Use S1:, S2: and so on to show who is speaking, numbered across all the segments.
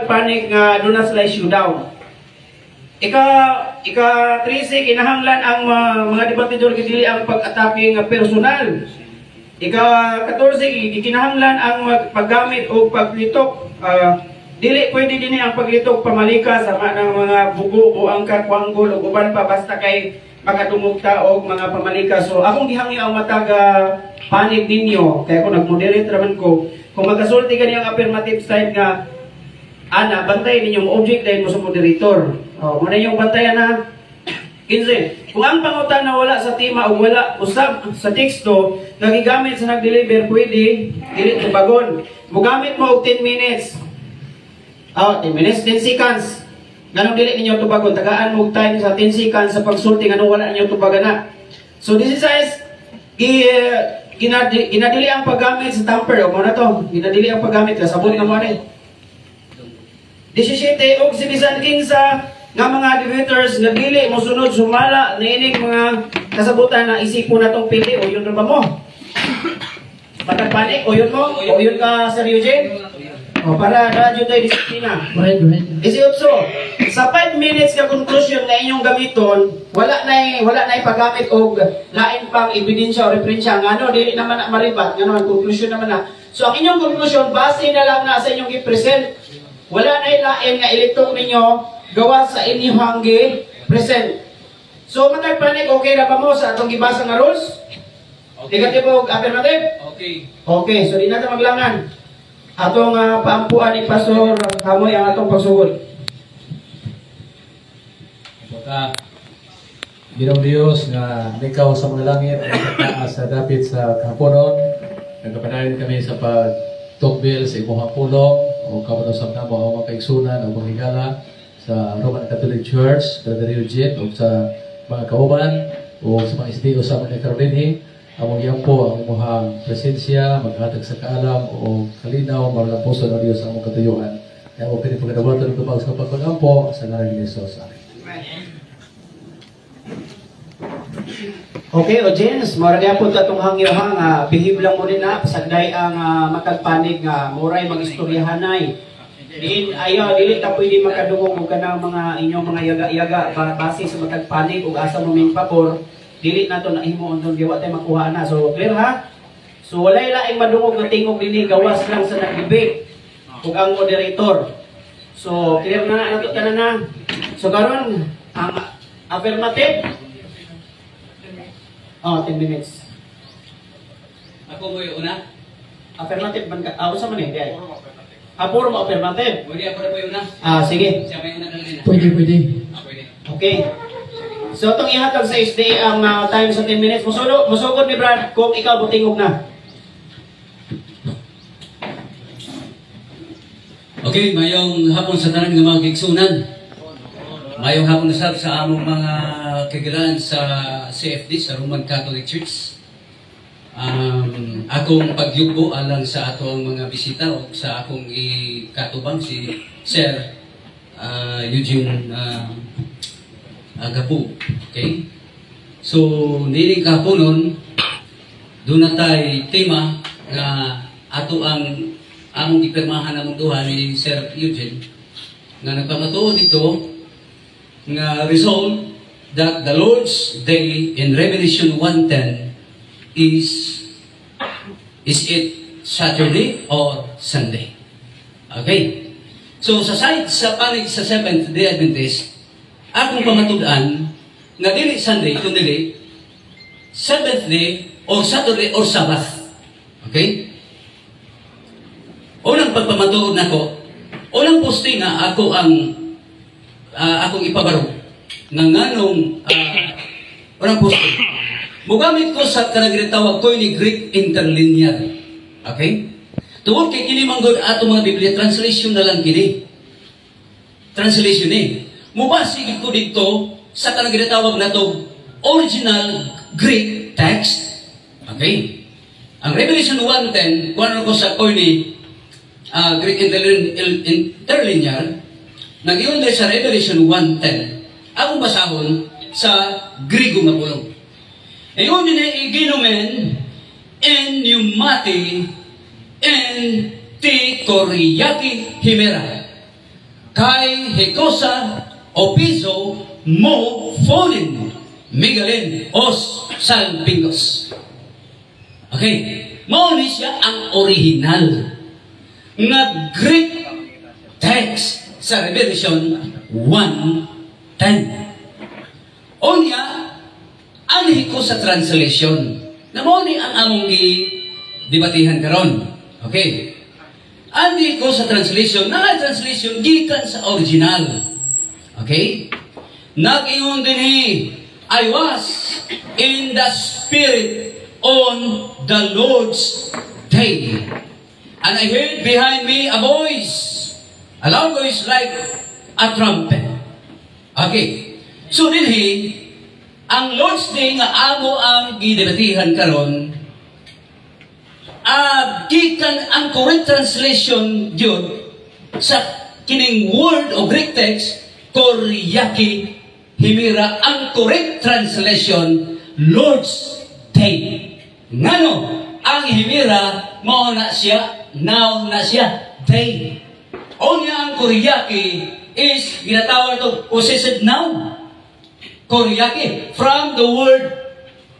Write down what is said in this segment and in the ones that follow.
S1: Panig nga doon na sila showdown. Ika-13, kinahanglan ang mga debatidor dili ang pag-atake nga personal. Ika-14, kinahanglan ang paggamit o paglitok. Dili pwede din ang paglitok pamalika sama ng mga bugo o angkat, wanggol o uban pa basta kay makadumugta o mga pamalika. So akong gihangyo ang mataga panig ninyo kaya kung nag-moderate naman ko kung magkasulti ka niyang affirmative side nga ana, bantay ninyong object dahil mo sa moderator. Muna yung bantayan na 15. Kung ang pangutan na wala sa tema o wala usab sa teksto, nagigamit sa nag-deliver, pwede, dili tubagon. Mugamit mo og 10 minutes. 10 minutes, 10 seconds. Ganong dili ninyo tubagon. Tagaan mo time sa 10 seconds sa pagsulti, ganong wala ninyo tubagan na. So this is ginadili ang paggamit sa tamper. O muna to, ginadili ang paggamit. Sabon nga mo rin. 17 og sibisan kinsa nga mga debaters nga dili mo sunod sumala niining mga kasabutan na isipon natong pili o yun ba mo? Patagpanik o yun mo? O yun ka Sir Eugene? O para radyo tayo disiplina. 18. Sa 5 minutes ka conclusion na inyong gamiton, wala na paggamit og lain pang ebidensya o referensya nga ano dili naman na maribat ngano ang conclusion naman na. So ang inyong conclusion base na lang na sa inyong i-present. Wala na ilain nga ilitok ninyo gawa sa inyong present. So, matagpanig, okay na ba mo sa atong gibasa nga rules? Okay. Negative o affirmative? Okay. Okay, so di natin maglangan. Atong paampuan ni Pastor Hamoy ang atong pagsugod.
S2: Baka, Ginong Diyos nga ikaw sa mga langit, sa dapit sa kahaponon, nagkapanayin kami sa pag-talkbill sa imong pulong, o kapanusap na mo ang mga kaigsunan o mga higala sa Roman Catholic Church, Brother Eugene, o sa mga kauban, o sa mga SDO sa mga Caroline, among yan po ang imuhang presensya, maghatag sa kaalam o kalinaw, maraming puso ng Diyos ang mga katuyuan. Kaya mo pinipagkadawato ng tumag sa pagkakampo sa ngalan ni Jesus. Amen.
S1: Okay, o James, maragaya po itong hangyo-hang, bihib lang mo rin na, pasagday ang matagpanig nga, muray mag-istoryahanay. Ayaw, dili ta pwede makadungog ka ng mga inyong mga yaga-yaga, base sa matagpanig, o asa mo may pabor, dili na ito na himo doon, diwa tayo makuha na. So, clear ha? So, walay laing madungog na tingog din, gawas lang sa nag-debate, o ang moderator. So, clear na natin ka na. So, karon ang affirmative, 10 minutes.
S3: Ako mo yung una?
S1: Affirmative man ka? Sa man eh? Puro mo affirmative?
S3: Pwede ako na po yung una.
S1: Sige.
S3: Siya may una kanina.
S2: Pwede.
S3: Pwede.
S1: Okay. So, itong ihatag sa SD ang time sa 10 minutes. Musugod ni Brad kung ikaw butingog na.
S3: Okay, mayong hapon sa tanan ng mga kigsunan. Mayong hapon na sa among mga kagilan sa CFD, sa Roman Catholic Church. Akong pagyugbo alang sa atong mga bisita o sa akong ikatubang si Sir Eugene Agapu. Okay? So, niling kahaponon, doon na tayo tema na ato ang among ipirmahan ng duha ni Sir Eugene na nagpamatuod dito nga resolve that the Lord's Day in Revelation 1:10 is it Saturday or Sunday? Okay. So sa side sa panig sa Seventh-day Adventist, akong pamatudan nga dili Sunday kundi Seventh Day or Saturday or Sabbath. Okay? Unang pagpamatuod nako, unang posting nga ako ang akong ipabaro ng nganong unang posting. Mugamit ko sa kanang tawag ko ni Greek interlinear. Okay? Tungod kay kini manggod ato mga Biblia translation na lang kini. Translation ni. Mubasig ko dito sa kanang ginatawag nato original Greek text. Okay? Ang Revelation 1:10 kuno ko sa ko ni Greek interlinear nag-iwan sa Revelation 1:10. Akong basahon sa Grigo nga pulong. Iyon din ay iginumen en pneumati en ti koriyaki himera. Kay hekosa o piso mo fallen migalen os salpingos. Okay, mauni siya ang original nga Greek text sa Revelation 1:10. Onya, anhi ko sa translation. Namoni ang among i-debatihan karon. Okay. Anhi ko sa translation. Na translation gikan sa original. Okay. Nag-ingon din I was in the Spirit on the Lord's day. And I heard behind me a voice, a loud voice like a trumpet. Okay. So dinhi, ang Lord's Day nga amo ang gidebatihan karon, gikan ang correct translation yun sa kining word o Greek text, koriyaki himira, ang correct translation, Lord's Day. Ngano, ang himira, mao na siya, noun na siya, day. O niya ang koriyaki is ginatawag ito possessive noun. Koriyaki, from the word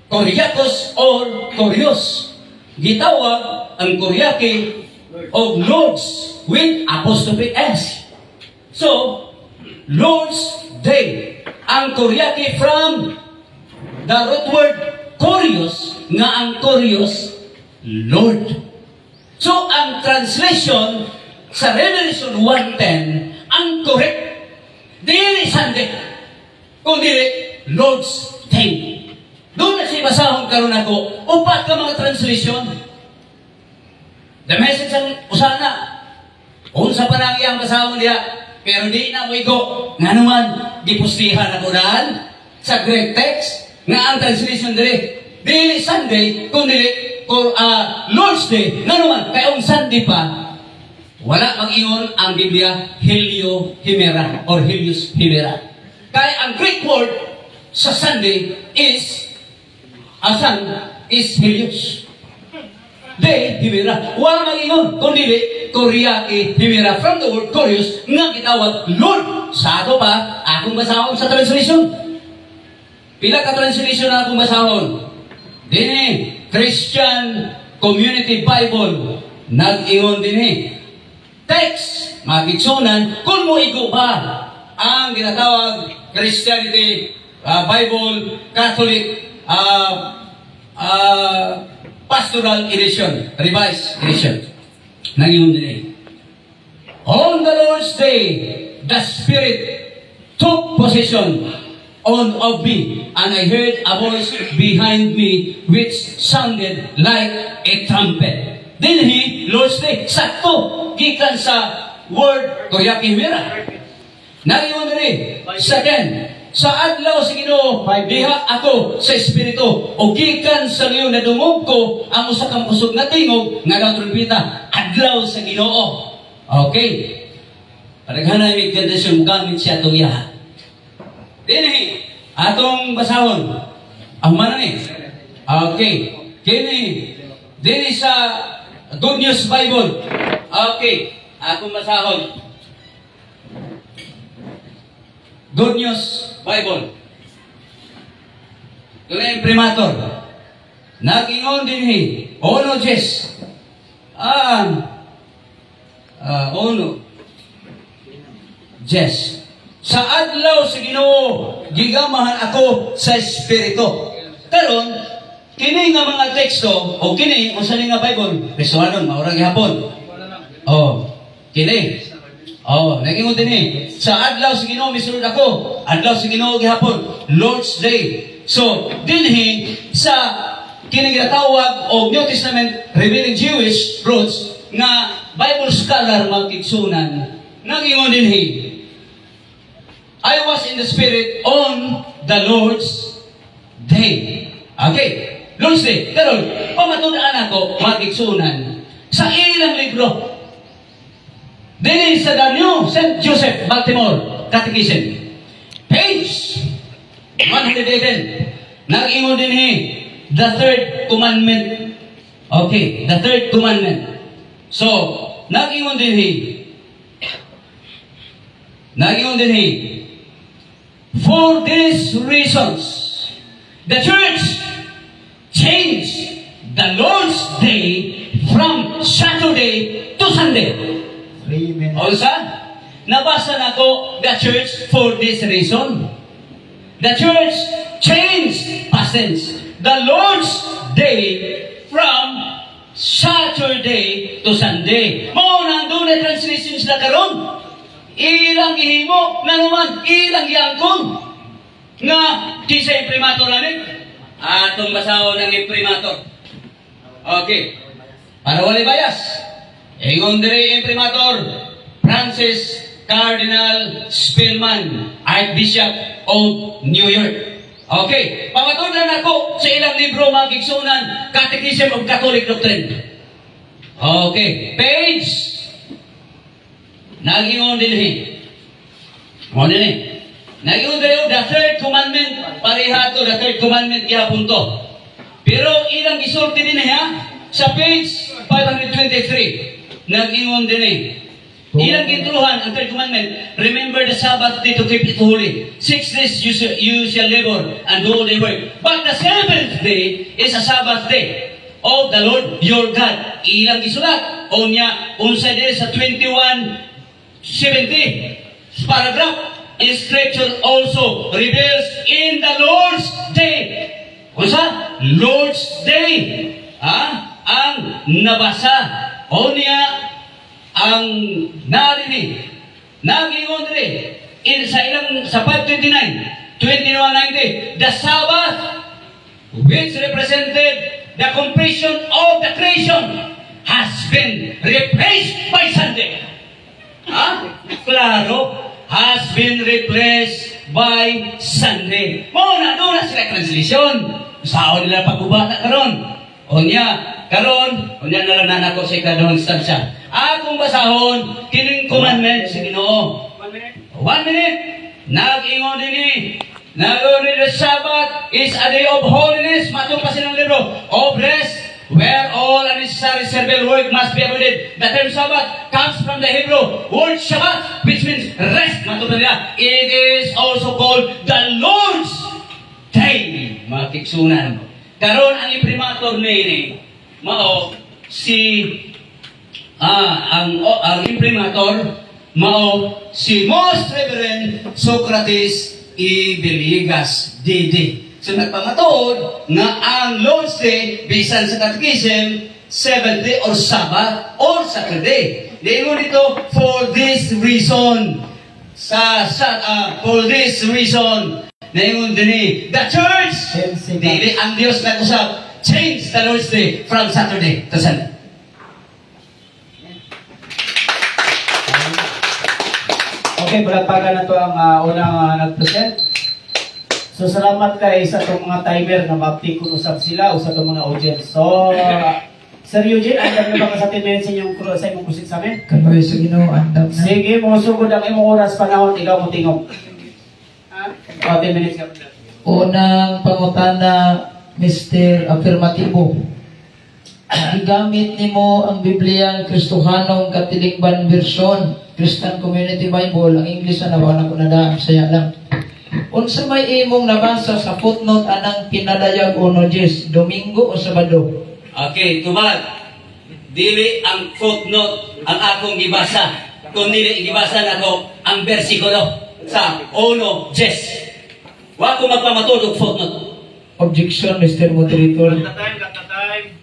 S3: koryakos or koryos. Gitawag ang koriyaki of Lord's with apostrophe S. So, Lord's Day. Ang koryaki from the root word koryos, nga ang koryos, Lord. So, ang translation sa Revelation 1:10, ang correct, dili Sunday, kundi Lord's Day. Doon na siya basahon karon ako, upat ka mga translation. The message ang usana, unsa pa nang iyang basahon diya, pero di na mo igo. Nga naman, gipustihan ako daan sa Greek text, nga ang translation dili Sunday, kundi Lord's Day. Nga naman, kaya ang Sunday pa, wala mag-ingon ang Biblia, Helio Himera, or Helios Himera. Kaya ang Greek word sa Sunday is, sun is Helios. Day, Himera. Wala mag-ingon, kundi Koryaki Himera, from the word Koryos, nga kitawag Lord. Sa ato pa, akong basahon sa translation. Pila ka translation na akong basahon? Dini, Christian Community Bible. Nag-ingon dini. Text, magitsunan, kung mo igo ba ang ginatawag Christianity, Bible, Catholic, Pastoral Edition, Revised Edition. Nangyong din. On the Lord's Day, the Spirit took possession of me, and I heard a voice behind me which sounded like a trumpet. Then Lord's Day, sakto, gikan sa word Koryaki Himera. Nangyong din. Second, sa adlaw sa Ginoo, diha ako sa Espiritu, o gikan sa ngayon na dungog ko ang usa ka kusog na tingog nga daw trumpeta, adlaw sa Ginoo. Okay. Paraghanay may kondisyon gamit siya itong yaha. Dini, atong basahon. Ang mana ni? Okay. Kini, dini sa Good News Bible. Okay. Atong basahon. Good News Bible. Doon primator. Nag-ingon din Ono Jes. Ono Jes. Sa adlaw sa Ginoo, gigamahan ako sa Espiritu. Karon, kini nga mga teksto, o kini, o sa nga Bible, Pesuanon, maurang gihapon. Kini. Nag-ingon din sa adlaw sa Ginoo misulod ako, adlaw sa Ginoo gihapon, Lord's Day. So, dinhi sa kinigatawag o New Testament revealing Jewish roots nga Bible scholar magkigsunan, nag-ingon dinhi, I was in the Spirit on the Lord's Day. Okay, Lord's Day. Pero, pamatudaan ako magkigsunan sa ilang libro. Dili sa the New St. Joseph Baltimore Catechism, page 110. Nag-ingon din the third commandment. Okay, the third commandment. So, nag-ingon din for these reasons, the church changed the Lord's Day from Saturday to Sunday.
S4: 3 minutes.
S3: Also, nabasa na ko, the church for this reason. The church changed, past tense, the Lord's Day from Saturday to Sunday. Mao nandun na translation sila karon. Ilang gihimo na naman, ilang giangkon. Nga, di sa imprimator na rin. Atong basaho ng imprimator. Okay. Para wala bias. Ingon diri imprimator, Francis Cardinal Spellman, Archbishop of New York. Okay. Pamatunan ako sa ilang libro magigsunan, Catechism of Catholic Doctrine. Okay. Page Nagingon din Nagingon din the third commandment, pareha to the third commandment gihapon to. Pero ilang gisulti din sa page 523. Nagingon din ilang gintuluhan ang third commandment, remember the Sabbath day to keep it holy. 6 days you shall labor and do all the work. But the seventh day is a Sabbath day of the Lord your God. Ilang gisulat. O niya, unsa din sa 21:70 paragraph, Scripture also reveals in the Lord's Day. Unsa? Lord's Day. Ang nabasa. O niya, ang narinig. Nagingon rin. Sa 529, 2190, the Sabbath, which represented the completion of the creation, has been replaced by Sunday. Klaro, has been replaced by Sunday. Muna, doon na sila translation. Saan nila pagbubata karon? O niya nalang nanako sa ikadawang instansya. Akong basahon, kining commandment sa Ginoo. 1 minute. Nag-ingon din the Sabbath is a day of holiness. Matong pa silang libro. Of rest, where all unnecessary servile work must be avoided. The term Sabbath comes from the Hebrew word Shabbat, which means rest. Matong pa nila. It is also called the Lord's Day. Mga kiksunan. Karon ang imprimator ni mao ang imprimator mao si Most Reverend Socrates E. Villegas, D.D. So nagpamatuod nga ang Lord's Day bisan sa Catechism, 7th day or Sabbath or Saturday. Diingon dito, for this reason, for this reason, naingon din the church, dili ang Diyos nag-usap, change the Lord's Day from Saturday to Sunday.
S1: Okay, palagpagan na to ang unang nag-present. So, salamat kay sa itong mga timer na mapti kung usap sila o sa itong mga audience. So, Sir Eugene, andam na ba ka sa 10 minutes sa imong kusit sa amin?
S4: Kanoy sa Ginoo, andam na.
S1: Sige, mga sugod ang imong oras panahon, ikaw mo tingog. 10 minutes ka.
S4: Unang pangutana, Mr. Affirmatibo. Igamit nimo ang Biblia Kristohanong Katilikban Version, Christian Community Bible, ang English na nabawa ko na daan, saya lang. Unsa may imong nabasa sa footnote anang pinadayag o nojes, Domingo o Sabado?
S3: Okay, tubag. Dili ang footnote ang akong gibasa. Kung dili gibasa nako ang bersikulo sa 1:10. Wa ko magpamatulog footnote.
S4: Objection, Mr. Moderator.
S1: Time.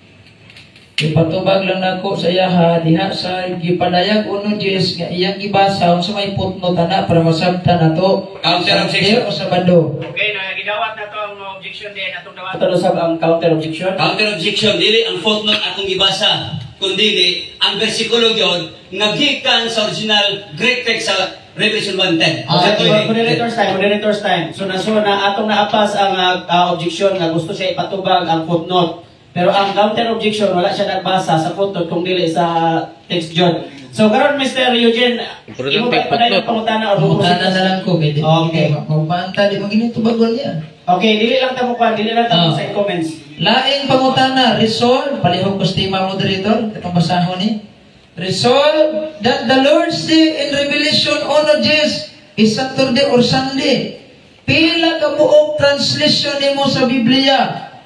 S4: Ipatubag lang nako sa iyaha diha sa gipadayag uno Jes nga iyang gibasa unsa may footnote na para masabtan nato.
S3: Counter objection
S4: o Sabado.
S1: Okay, gidawat na to ang objection din atong dawat. Ito sa ang counter objection.
S3: Counter objection, dili ang footnote akong gibasa, kundi ang bersikulo yon nagikan sa original Greek text sa Revelation 1:10.
S1: Moderator's time. So na atong naapas ang objection nga gusto siya ipatubag ang footnote. Pero ang counter objection wala siya nagbasa sa footnote kung dili sa text John. So karon Mr. Eugene, imo ba padayon pangutana o
S4: pangutana na lang ko kay
S1: okay.
S4: Magpanta di mo ginito bagol niya.
S1: Okay, dili lang ta mo sa comments.
S4: Laing pangutana, resolve, palihog ko stima moderator, itong basahon ni. Resolve that the Lord's Day in Revelation Onoges is Saturday or Sunday. Pila ka buok translation nimo sa Biblia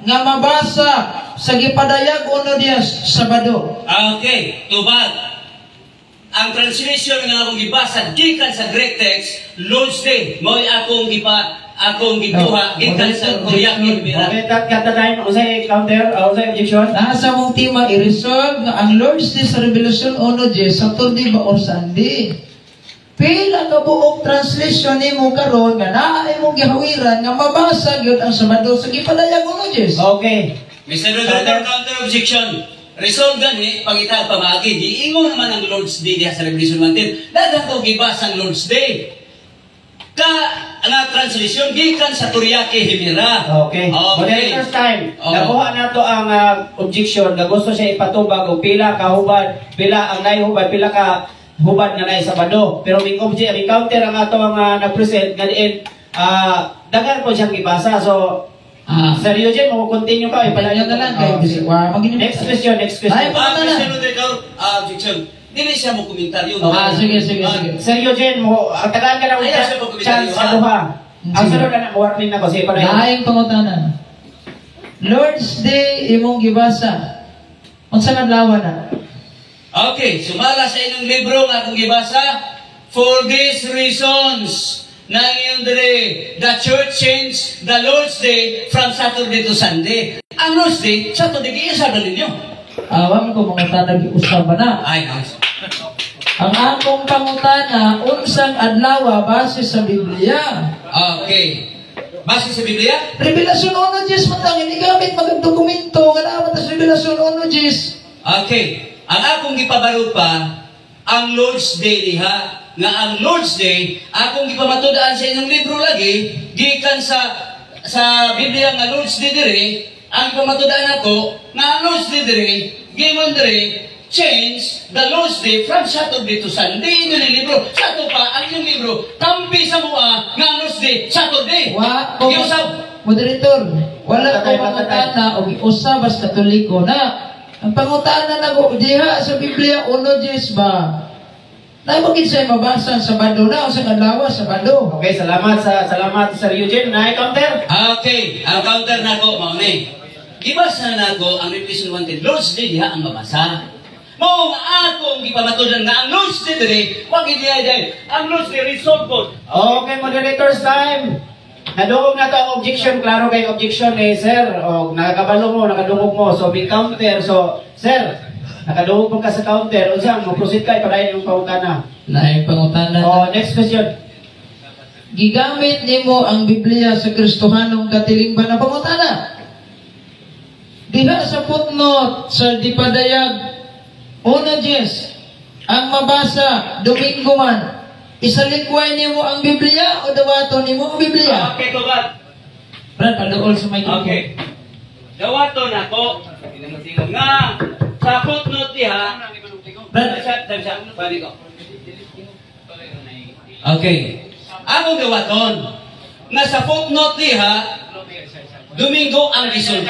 S4: nga mabasa sa gipadayag Onodias Sabado.
S3: Okay, tubag. Ang translation nga akong gibasa gikan sa Greek text, Lord's Day, mo'y akong gituha gikan sa Korean Himera.
S1: Okay, katatayin mo sa counter, o sa objection.
S4: Nasa mong tema i-resolve nga ang Lord's Day sa Revelation Onoges Saturday ba or Sunday. Pila ka buok translation nimo karon nga naa imong gihawiran nga mabasa gyud ang Sabado sa gipadayag Onoges.
S1: Okay.
S3: Mr. Moderator, counter objection. Resolve gani, pangita pamagi, diingon naman ang Lord's Day diha sa Revelation 1:10. Daghang ko gibasa ang Lord's Day. Nga translation gikan sa Koreake Himera.
S1: Okay. Moderator's time.
S3: Oo.
S1: Nakuha na to ang objection na gusto siya ipatubag o pila ka hubad, pila ang naihubad, pila ka hubad nga naay Sabado. Pero may object, may counter ang ato ang nag-present nga diin daghan po siyang gibasa. So Sir Eugene, mo-continue ka.
S4: Ipalayo na lang kayo.
S1: Next question.
S4: Ay, pa na.
S3: Mr. Moderator, objection. Dili siya mo komentaryo.
S4: Sige.
S1: Sir Eugene, ang tagaan ka na
S3: Ay, siya po
S1: chance sa duha. Ang sunod na warning na ko sa ipalayo.
S4: Laing pangutanan. Lord's Day imong gibasa. Unsa nga adlaw na?
S3: Okay, sumala sa inyong libro nga akong gibasa. For these reasons, nangyong dire, the church changed the Lord's Day from Saturday to Sunday. Ang Lord's Day, Saturday, iisa na ninyo.
S4: Awan ko mga tanag usab na.
S3: Ay, nice.
S4: Ang akong pangutana unsang adlaw base sa Biblia.
S3: Okay. Base sa Biblia?
S4: Revelasyon 1:10 matang inigamit magag dokumento nga naa sa Revelasyon 1:10.
S3: Okay. Ang akong gipabalo pa, ang Lord's Day diha, nga ang Lord's Day, akong gipamatudaan sa inyong libro lagi, gikan sa Biblia nga Lord's Day dire, ang pamatudaan ako, nga ang Lord's Day dire, given dire, change the Lord's Day from Saturday to Sunday. Yun ang libro. Sa ito pa, ang inyong libro, tampi sa mua, nga ang Lord's Day, Saturday. Giusap.
S4: Moderator, wala ko pangutana o giusab as Katoliko na. Ang pangutana na ko diha sa Biblia 1:10 ba? Naibagin sa'yo mabasa sa Sabado na o sa Kadlawa, Sabado.
S1: Okay, salamat Sir Eugene. Na-counter?
S3: Okay, ang counter na ko, mauni. Ibasa na ko ang Revelation 1:10. Lord's Day diha ang mabasa. Mao nga akong gipamatudan nga ang Lord's Day dire, wag diha dai. Ang Lord's Day resolve ko.
S1: Okay, moderator's time. Nadungog na to ang objection. Klaro kay objection ni Sir. O, nakakabalo mo, nakadungog mo. So, may counter. So, Sir, nakadungog mo ka sa counter. O siyang, proceed ka, ipadayin yung pangutana.
S4: Laing pangutana.
S1: O, next question.
S4: Gigamit nimo ang Biblia sa Kristohanong katilingban na pangutana. Diha sa footnote sa Dipadayag 1:10 ang mabasa Domingo man. Isalikway nimo ang Biblia o dawaton nimo ang Biblia?
S3: Okay, tubag.
S4: Brad, paduol sa mic.
S3: Okay. Dawaton ako nga sa footnote diha.
S4: Brad,
S3: Pwede ko. Okay. Akong dawaton nga sa footnote diha, Domingo ang resolve.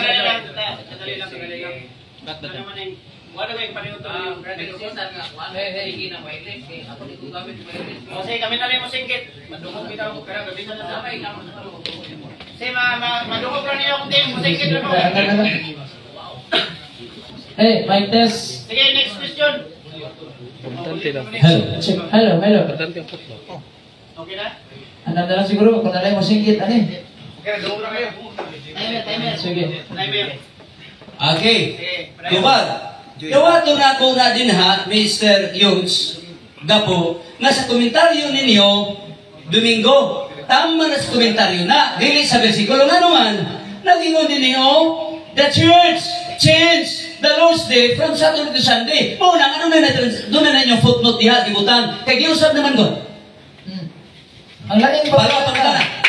S1: Kasi kami na rin mo singkit. Madungog kita ako pero gabi na damay. Kasi madungog ra niyo akong team, mo singkit na mo.
S4: hey, mic test.
S1: Sige, next question.
S4: Hello.
S1: Okay na?
S4: Ano na lang siguro kung nalay mo singkit ani.
S1: Okay, dungog na kayo. Timer.
S4: Sige.
S1: Timer.
S3: Okay.
S1: Sige.
S3: Tubag. Dawaton na ko na din ha, Mr. Yunes, Gapo, nga sa komentaryo ninyo, Domingo, tama na sa komentaryo na, dili sa versikulo nga naman, nagingon din ninyo, the church changed the Lord's Day from Saturday to Sunday. Muna, ano na doon na inyong footnote diha, gibutan, kay giusap naman ko.
S4: Ang laing pagkakata.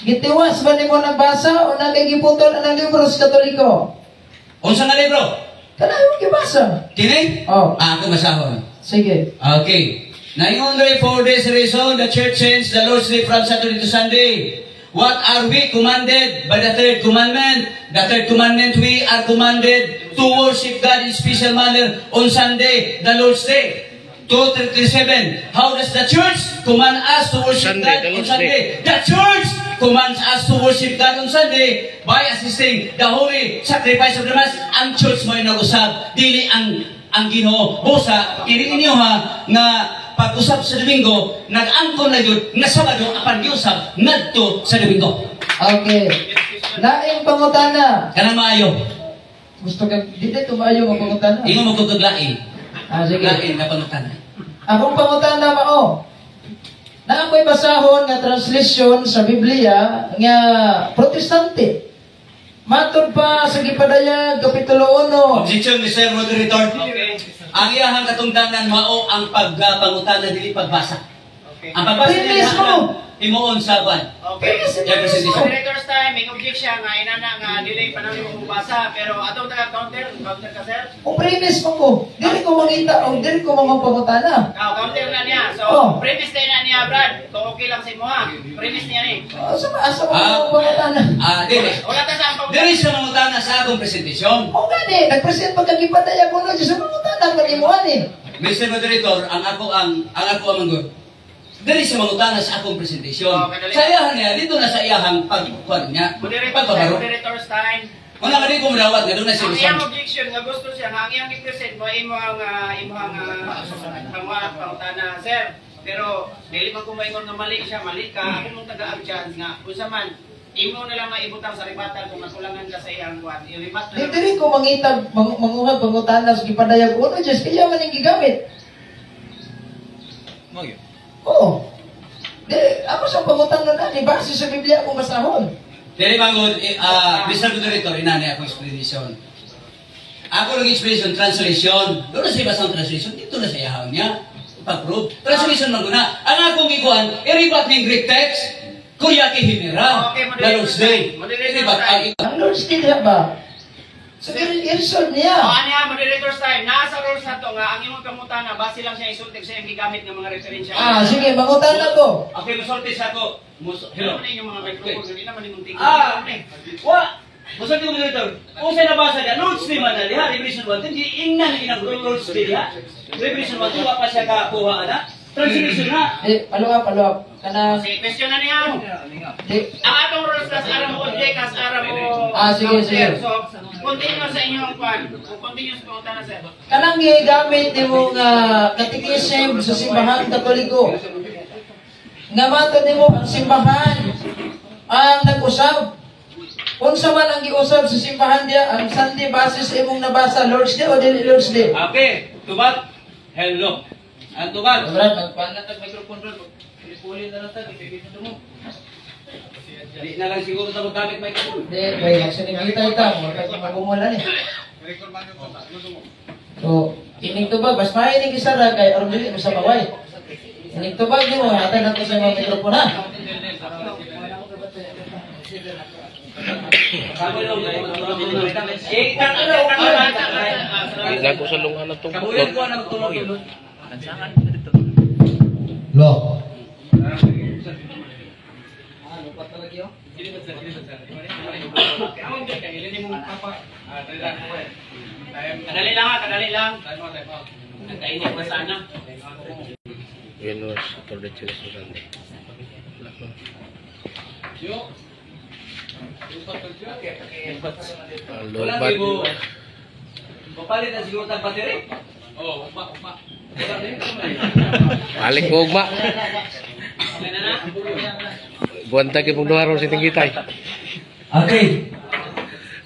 S4: Gitiwas ba ni mo nagbasa o nagigiputol ang libro sa Katoliko?
S3: Unsa nga libro?
S4: Kanayon gibasa.
S3: Kini?
S4: Oh.
S3: Ako masahon.
S4: Sige.
S3: Okay. Naingon rin for this reason, the church changed the Lord's Day from Saturday to Sunday. What are we commanded by the third commandment? The third commandment, we are commanded to worship God in special manner on Sunday, the Lord's Day. 2:37. How does the church command us to worship God on Sunday? The church commands us to worship God on Sunday by assisting the holy sacrifice of the Mass. Ang church mo ay nag-usab, dili ang Ginoo. Busa, kini ninyo ha, nga pag-usap sa Domingo, nag-angkon na yun, nga Sabado, apan giusap, ngadto sa Domingo.
S4: Okay. Laing pangutana.
S3: Kanang maayo.
S4: Gusto ka, di na tumayo ang pangutana.
S3: Di mo magkukaglain.
S4: Sige.
S3: Lain na panutana.
S4: Akong pangutana mao. Na ako'y basahon nga translation sa Biblia nga Protestante. Matod pa sa Gipadayag Kapitulo 1.
S3: Objection, Mr. Moderator. Okay. Ang iyahang katungdanan mao ang pagpangutana dili pagbasa.
S1: Okay.
S3: Ang pagbasa
S4: Premise
S3: nila
S4: mo.
S3: himuon sa kwan.
S1: Okay.
S3: Representation.
S1: Moderator's time, may objection nga inana nga delay pa namin mabasa pero atong counter ka sir.
S4: O premise mo ko. Dili ko makita o dili ko mga pangutana.
S1: Counter na niya. So,
S4: Oh.
S1: premise na niya, Brad. So, okay lang sa imo ha. Premise niya ni.
S4: Asa mo mga pangutana?
S3: Dili.
S1: Wala ta sa ang
S3: Dili siya mangutana sa akong presentasyon.
S4: O gani, nag-present pa kang Gipadayag 1 sa pangutana manimuan eh.
S3: Mr. Moderator, ang ako ang manggod. Dili siya mangutana sa akong presentasyon. Sa iyahan niya, dito na sa iyahang pagkuhan niya. Pagpabaro.
S1: Moderator's time.
S3: Wala ka din kumudawat, nga doon na siya
S1: Ang
S3: gusto.
S1: iyang objection nga gusto siya nga ang iyang i-present mo imong pangutana sir. Pero dili man ko maingon nga mali siya, mali ka. Ako mong taga-adjudge nga unsa man imo na lang maibutang sa ribatan kung nakulangan ka sa iyang kuan. I-rebat na.
S4: Dili ko mangita manguha pangutana sa Gipadayag 1 just kaya man ang gigamit. Oo. Ako sa pangutana na, di base sa Biblia akong basahon.
S3: Dili manggod, Mr. Moderator, inani akong explanation. Ako lang explanation, translation. Doon na siya basang translation, dito na sa iyahan niya. Pag-prove. Translation man guna. Ang akong ikuan, i-rebat ng Greek text, Kuya Kihimera, na Lord's Day. I-rebat ang
S4: Ang Lord's Day ba? So, i-resolve niya.
S1: Ano yan, moderator's time. Nasa rules na to nga, ang imong pangutana, base lang siya isultig sa iyang gigamit ng mga referensya.
S4: Sige, pangutana ko.
S3: Okay, musulti sa ako.
S1: Hello. Ano yung mga microphone? Hindi naman yung tingin.
S3: Musulti ko Moderator. Kung sa'yo nabasa niya, Lord's Day man na diha, Revelation 1, hindi ingnan inang Lord's Day diha. Revelation 1, tuwa pa siya kakuha na. Translation na.
S4: Follow up. Kana,
S1: Sige, question na niya.
S4: di,
S1: Ang atong rules kas aram mo object, kas aram mo...
S4: sige.
S1: So, continue sa inyong kwan. Continue sa pangutana sir.
S4: kanang gigamit ni mo nga katikism sa simbahan Katoliko. Nga matod nimo ang simbahan ang nag-usab. Unsa man ang giusab sa simbahan dia, ang Sunday base sa imong nabasa, Lord's Day o dili Lord's Day?
S3: Okay, tubag. Hello. Ang tubag.
S4: Brad, magpanatag microphone ron. Puli na lang tag, ibigay mo.
S3: Di na lang siguro sa maggamit microphone.
S4: Hindi, bay, nakita ita mo, kaya magumulan eh. So, ining tubag, mas mahinig isa ra kay aron dili mo sa baway. Ining tubag mo, hatay nato sa mga mikrofon ha.
S5: Lago sa lungan na itong
S3: Kabuyan ko ang tulog.
S4: Lo.
S1: Kadali lang. Nagkainit pa sana.
S5: Yun was for the church on Sunday.
S3: Wala
S5: Lobat.
S3: mo. Papalit na siguro tag battery. Oo, ugma.
S5: Balik mo ugma. Buwanta kay pong duwaro si Tinggitay.
S3: Okay.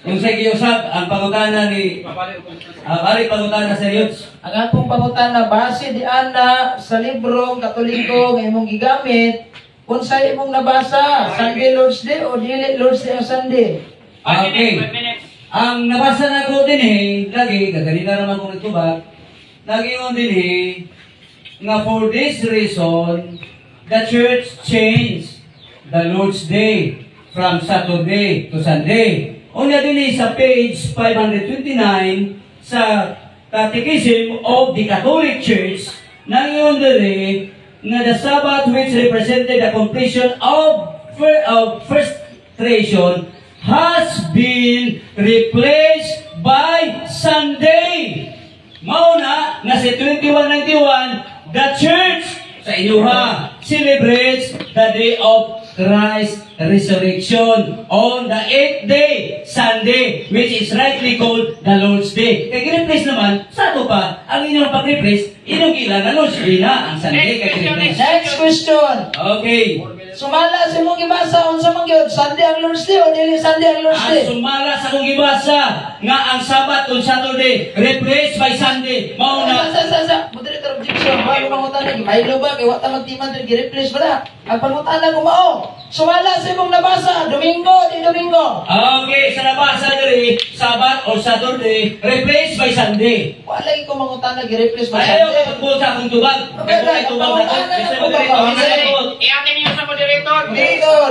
S3: Kung sa giusap ang pangutana ni balik pangutana sa Yuts.
S4: Ang akong pangutana base di ana sa librong Katoliko nga imong gigamit unsa imong nabasa, Sunday Lord's Day o dili Lord's Day o Sunday?
S3: Okay. Ang nabasa na ko din lagi kaganina naman kung nagtubag. Nagingon din nga for this reason the church changed the Lord's Day from Saturday to Sunday. Una din sa page 529 sa Catechism of the Catholic Church, nangyong din nga the Sabbath which represented the completion of frustration has been replaced by Sunday. Mauna na si 2191, the church sa inyuha celebrates the day of Christ's resurrection on the 8th day, Sunday, which is rightly called the Lord's Day. Kaya gi-replace naman, sa ito pa, ang inyong pag-replace, inyong ilan na Lord's Day na, ang Sunday kaya gi-replace.
S4: Next question.
S3: Okay.
S4: Sumala sa mong gibasa unsa man gyud Sunday ang Lord's Day o dili Sunday ang Lord's
S3: Ang
S4: Day?
S3: sumala sa kong gibasa nga ang Sabat on Saturday replaced by Sunday. Mao na
S4: Sa moderator objection, bago pangutana may ba kay wa ta magtiman diri gi-replace ba na? Ang pangutana ko mao. Sumala sa imong nabasa Domingo di Domingo.
S3: okay, sa nabasa diri Sabat on Saturday replaced by Sunday.
S4: Wala ko mangutana gi-replace ba
S3: Ayaw
S4: Sunday?
S3: ka pagbuot sa akong tubag. Kaya kung ay tubag na to, Mr. Moderator,
S1: Iyakin niyo sa moderator.
S4: Moderator.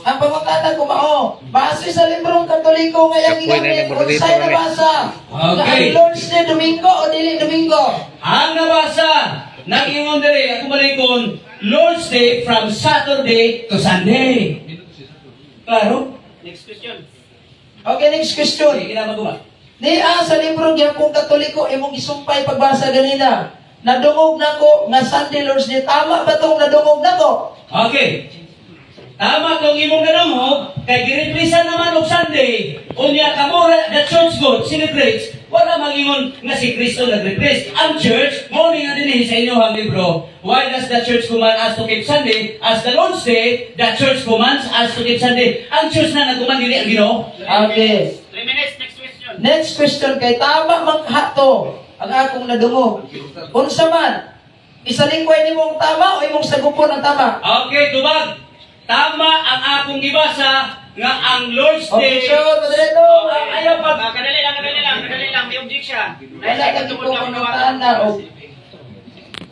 S4: Ang pangutana ko mao, base sa librong Katoliko nga yang gigamit unsay nabasa?
S3: Okay.
S4: Ang Lord's Day Domingo o dili Domingo?
S3: ang nabasa nag-ingon diri ako malikon Lord's Day from Saturday to Sunday. Klaro?
S1: Next question.
S4: Okay, next question.
S3: Sige, kinamagawa.
S4: Niya sa libro niya kung Katoliko imong isumpay pagbasa ganina. Nadungog nako nga Sunday Lord's Day. Tama ba tong nadungog nako?
S3: Okay. Tama kung imong nanungog, kay gireplisa naman og Sunday, unya kamura the church God celebrates, wala mangingon nga si Kristo nag-replace. Ang church, mo ni nga dinhi sa inyong libro, why does the church command us to keep Sunday? As the Lord's Day, the church commands us to keep Sunday. Ang church na nagkuman dili ang Ginoo.
S4: Okay.
S1: 3 minutes, next question.
S4: Next question kay tama man hato ang akong nadungog. Unsa man? Isalingkway nimo ang tama o imong sagupon ang tama?
S3: Okay, tubag. Tama ang akong gibasa nga ang Lord's Day.
S4: Objection, moderator.
S3: Ayaw pa.
S1: Kadali lang, may objection.
S4: Wala lagi ko pangutana o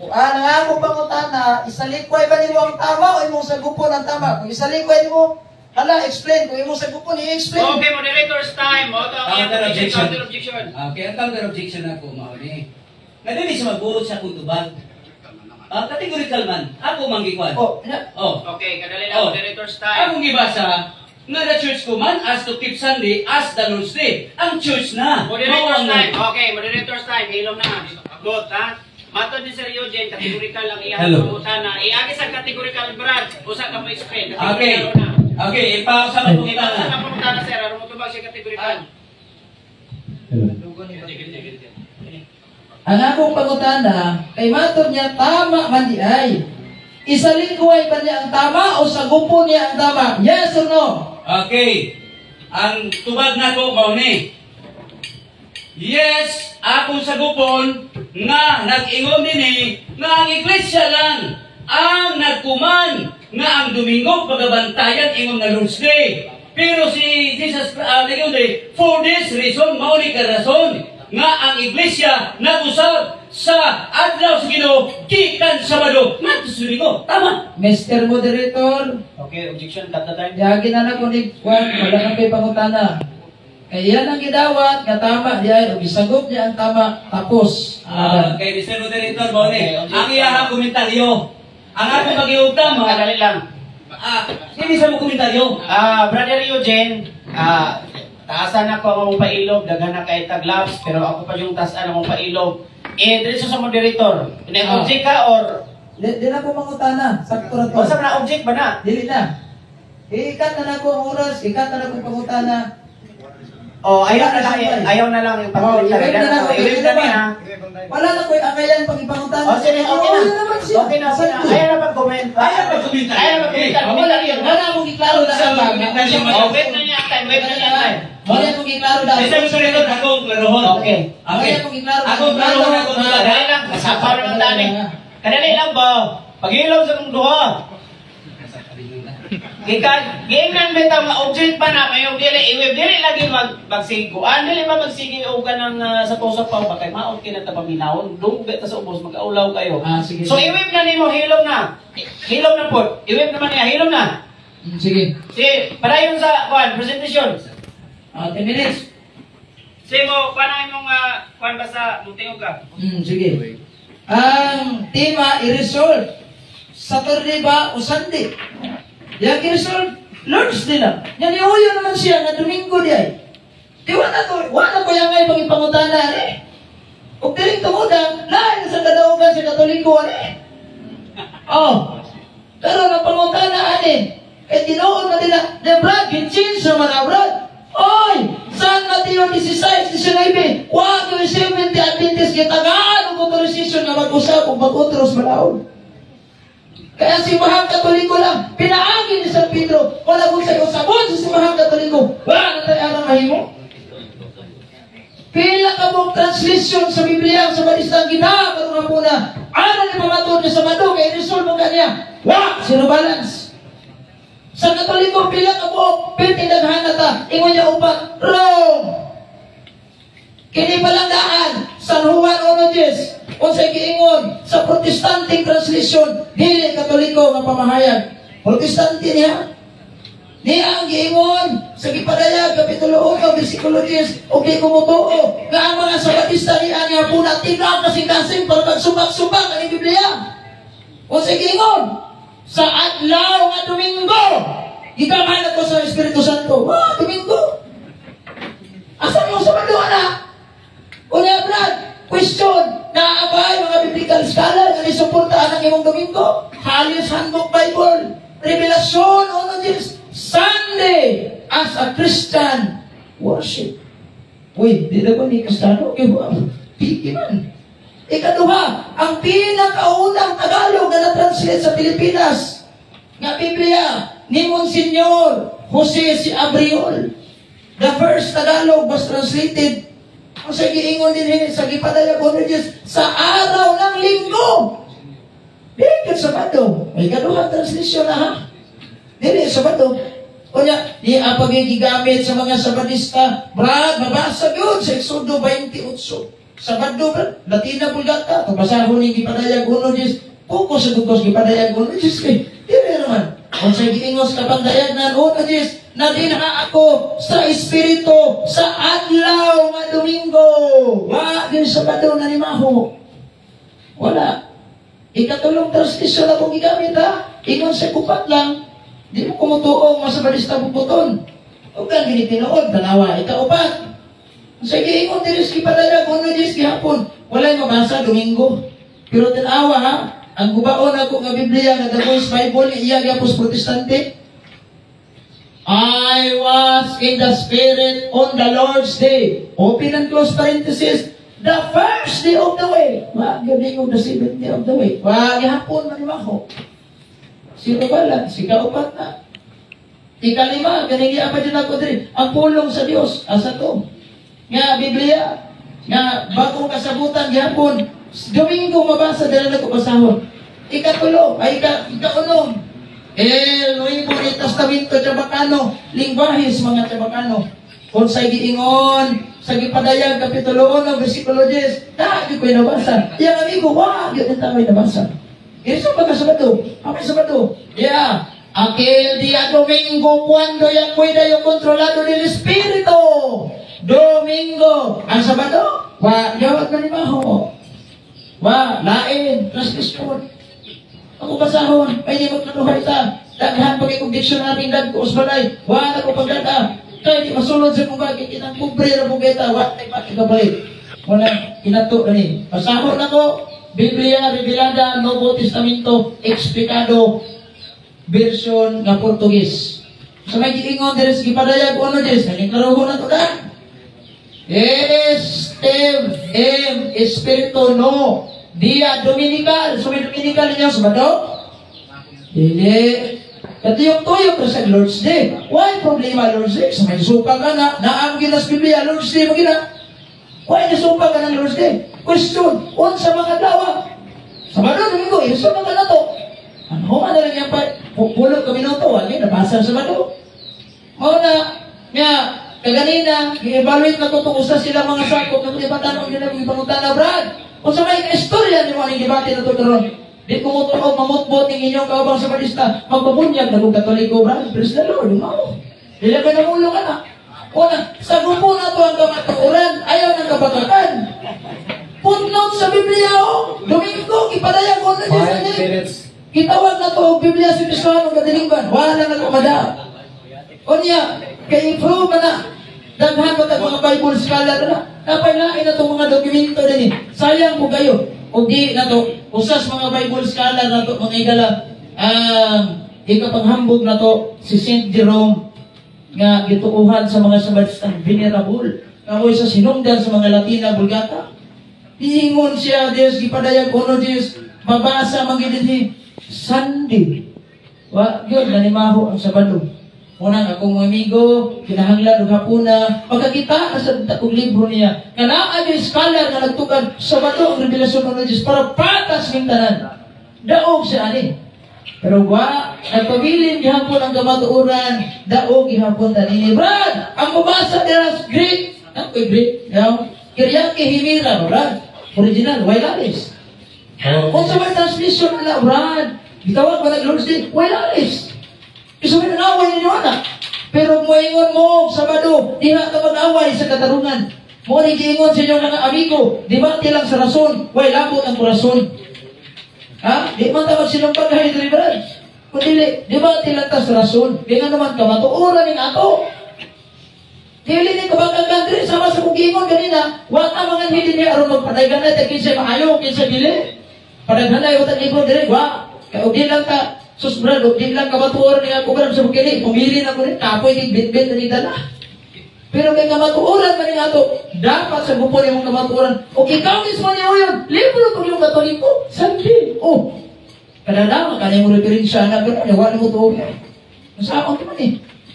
S4: ang akong pangutana, isalikway ba nimo ang tama o imong sagupon ang tama? Kung isalikway nimo, hala, explain. Kung imong sagupon, i-explain.
S1: Okay, moderator's time.
S3: Counter objection.
S1: Objection.
S3: Okay, ang counter objection ako, Mauni. Nadili siya magburot sa akong tubag. Categorical man. Ako manggikwan.
S4: Oh,
S1: Okay, kadali lang, moderator's time.
S3: Akong gibasa, nga the church command us to keep Sunday as the Lord's Day. Ang church na.
S1: Moderator's
S3: Mao ang-
S1: time. Okay, moderator's time. Hilom na. Good, ha? Matod ni Sir Eugene, categorical lang iyang
S3: Hello.
S1: pangutana. Iagi sa categorical, Brad. Usa ka mo explain.
S3: Okay.
S1: Categorical na.
S3: Okay, ipasama ko
S1: Ikaw
S3: kita
S1: sa
S3: na.
S1: pangutana, Sir. Ano mo tubag siya categorical?
S4: ang akong pangutana, kay matur niya, tama man di ay. Isalingkway ba niya ang tama o sagupon niya ang tama? Yes or no?
S3: Okay. Ang tubag na ko, Mauni. Yes, akong sagupon nga nag-ingon dinhi nga ang iglesia lang ang nagkuman nga ang Domingo pagabantayan ingon nga Lord's Day. Pero si Jesus nag-ingon dinhi, for this reason, mauni ka rason nga ang iglesia nag-usab sa adlaw sa Ginoo gikan Sabado ngadto sa Domingo. Tama.
S4: Mr. Moderator,
S1: Okay, objection. Cut the time.
S4: yagi na na ko ni Juan, wala na kay pangutana. Kaya yan ang gidawat, nga tama diya, o gisagot niya ang tama, tapos.
S3: Kay Mr. Moderator, Mauni.
S1: Okay,
S3: Ang iyahang komentaryo. Ang akong mag-iugtama,
S1: Kadali lang.
S3: hindi sa mo komentaryo.
S1: Brother Eugene, taasan ako ang mong pailog, daghan na kay taglaps, pero ako pa yung taasan ang mong pailog. Diretso sa moderator. Object ka or...
S4: Di na ko mangutana, sakto na to.
S1: Basta na object ba na?
S4: Dili na. Ikat na na ko ang oras, ikat na na ko pangutana.
S1: Ayaw na lang yung pag-commentary.
S4: i-wave na na ako,
S1: I-wave na niya.
S4: Wala na ko yung angayan pag ipangutana.
S1: Sige, okay na.
S4: naman siya.
S1: Okay na. Ayaw na pag-comment.
S3: Ayaw na pag-comment.
S1: Ayaw na pag-comment.
S4: Wala yun. Wala akong iklaro na ang time.
S1: Wave na niya ang time. Wave na niya ang time.
S4: Wala akong iklaro na.
S3: Mr. Moderator, akong klarohon.
S1: Okay.
S3: Okay.
S4: Wala akong iklaro.
S3: Akong klarohon ako.
S1: Kadali lang. Kasapa naman tani. Kadali lang ba? Pag-ilaw sa mong duha. Gingnan bitaw nga object pa na kayo dili lagi magsiguan dili ba magsigi og kanang sa sapaw ba kay maot kina ta paminawon dungbe ta sa ubos mag-aulaw kayo.
S4: Sige.
S1: So i-wave na nimo hilom na. Hilom na po. I-wave naman niya hilom na.
S4: Sige.
S1: Si padayon sa presentation.
S4: 10 minutes.
S1: Si mo paano imong kuan basta mutingog ka.
S4: Sige. Ang tema i-resolve. Saturday ba o Sunday? Yang kirisol, Lord's Day lang. Yan iuyo naman siya na Domingo di ay. Di wala ko yung ngay pangipangutanan eh. Kung tiring tumudan, lain sa kadaugan sa Katoliko eh. Oh, pero napangutanan eh. Eh, tinoon na nila, the brad, ginchinsa naman na brad. Oy, San Mateo 16:19, huwag yung 70 Adventist kitagaan ang authorization na mag-usap kung mag-utros malaon. Kaya simbahan Katoliko lang, pinaagi ni San Pedro, wala kung sa'yo sabon sa simbahan Katoliko, wala na tayo ang mahimo. Pila ka mong translation sa Biblia, sa Balistang Gina, karunga po na, ano ni pamatod niya sa Mado, kaya resolve mo kanya, wala, zero balance. Sa Katoliko, pila ka mo, pitinaghan na ta, ingon niya upat, Rome. Kini palanggaan, San Juan Onoges, kung sa giingon, sa Protestanting translation, dili Katoliko nga pamahayag. Protestante niya. Niya ang giingon, sa Gipadayag, Kapitulo 1, Versikulo 10, o di kumutuo, nga ang mga Sabatista niya niya po na tingnan kasing-kasing para magsubak-subak ang Biblia. Kung sa giingon, sa adlaw nga Domingo, gikaman ako sa Espiritu Santo. Domingo. Asa mo sa Sabado na? Una, Brad, question, naabay mga biblical scholar nga isuportaan ang imong Domingo? Halos Handbook Bible, Revelation, Onoges, Sunday as a Christian worship. Uy, di na ba ni Kristano? Piki man. Ikaduha, ang pinakaunang Tagalog na na-translate sa Pilipinas nga Biblia ni Monsignor Jose C. Abriol. The first Tagalog was translated sa giingon din sa Gipadayag Onoges sa araw ng Linggo. Dili Sabado. May ikaduha translation na ha. Dili Sabado. Kunya, di pagigamit sa mga Sabadista. Brad, mabasa yun sa Exodo 28. Sabado, Latina Bulgata, kabasahon ni Gipadayag Onoges, puko sa dugos Gipadayag Onoges, dili naman. Kung sa giingos kapandayag na Onoges, na dinha ako sa Espiritu sa adlaw nga Domingo. Wa, din Sabado na limaho. Wala. Ikatulong translation na kong gigamit ha. Ingon sa kupat lang, di mo kumutuong masabadista bubuton. Huwag kang ginitinood, tanawa, ikaupat. Sa giingon diri sa Gipadayag Onoges gihapon, walay mabasa Domingo. Pero tanawa ha, ang gubaon ako nga Biblia nga The Voice Bible iya gyapos Protestante. I was in the Spirit on the Lord's Day. Open and close parenthesis. The first day of the way. Wag yung the seventh day of the way. Wag gihapon manimaho. Sino bala? Sikaupat na. Ikalima, ganigi apa dyan ako diri. Ang pulong sa Dios asa to? Nga Biblia, nga bagong kasabutan gihapon, Domingo mabasa dala na ko basahon. Ikatulo, ay ikaunom. Nuevo ni Testamento Chabacano, lingwahis mga Chabacano. Kung sa giingon, sa Gipadayag Kapitulo 1, Versikulo 10, di ko'y nabasa. Yang amigo, wag yun ang tamoy nabasa. Ito ba ka Sabado? Apa Sabado? Yeah. Aquel día Domingo cuando ya pueda yo controlado del Espíritu. Domingo. Ang Sabado? Jawab na limaho. Lain. Translation. Ako basahon. May di magkanuhay ta. Daghan pag ikong dictionary dag ko usbalay. Na ko pagdada. Kaya di masulod sa mga kitang kubre na pugeta. Ay makikabalik. Wala. Inato na ni. Basahon ako. Biblia Revelada Novo Testamento Explicado version nga Portugis. So may giingon diri sa Gipadayag Onoges, nagkaroon na to da. Espiritu no dia dominical. So may dominical niya Sabado? Dili. Ito yung tuyo pero sa Lord's Day. Why problema Lord's Day? So may suka ka na, naamgin na sa Biblia Lord's Day magina. Why nasupa ka ng Lord's Day? Question, sa mga dawa. Sabado, Domingo, iso na ka na to. Ano ka na lang yan pa? Pulog kami na ito, nabasa sa Sabado. Mauna, kaganina, i-evaluate na ito usa sila mga sakop na kung ipatanong nila kung ipanutan na Brad. Kung sa may istorya ni mo ang debate na ito karon. Di kumutunog, mamutbot ng inyong kaubang sa Batista. Magpabunyag na kung Katoliko, Brad. Praise the Lord, umaw. Dila ka na mulong ka na. Una, sa grupo na ito ang kamaturan, ayaw ng kabatakan. Footnote sa Biblia, Domingo, Gipadayag Onoges.
S2: 5 minutes.
S4: Gitawag na to og Biblia sa Kristiyano kadilingban. Wala na kamada. O niya, kay improve man na. Daghan pa mga Bible scholar na. Napailain na itong mga dokumento din. Sayang po kayo. O di na to, usas mga Bible scholar na to, mga igala, ikapanghambog na to, si Saint Jerome, nga gituuhan sa mga Samaritan venerable. Kamoy sa sinungdan sa mga Latina, Bulgata. Iingon siya, Diyos, gipadayag uno, Diyos, mabasa, magiging Sunday. Yun, nanimaho ang Sabado. Unang akong mga amigo, kinahanglan og hapuna, pagkakita sa takong libro niya, nga naa yung scholar na nagtukad Sabado ang revelasyon ng Diyos para patas ng tanan. Daog siya ani. Pero nagpabilin gihapon ang kamatuoran, daog gihapon tanini. Brad, ang mabasa nila Greek, Greek, Kiryake Himira, Brad, original, Wailalis. Kung sa may translation nila, Brad, gitawag pa nag-Lord's Day, Wailalis. Isa may nanaway ninyo anak. Pero muingon mo, Sabado, di na ka mag-away sa katarungan. Mo ni giingon sa inyong mga amigo, di ba lang sa rason, way labot ang kurason. Ha? Di man tawag silang pagkahidrabrad. Kundi, di ba lang ta sa rason, di nga naman kamatuoran ng ato. Dili ni kabanggang country, sama sa kugingon kanina, wag ang mga hindi niya aron magpadaygan na, kinsa maayo, kinsa dili. Padaghanay, watang libro dire, wag. Kaya di lang ta, sus brad, di lang kamatuoran niya ako brad sa bukili, pumili na ko rin, kapoy ni bit-bit na ni dala. Pero kay kamatuoran man nga to, dapat sa bupon yung kamatuoran. O ikaw mismo niyo yun, libro kung yung Katoliko, Sunday. Oh, kadalaman ka na yung referensya na gano'n, wala mo to. Masakot naman eh.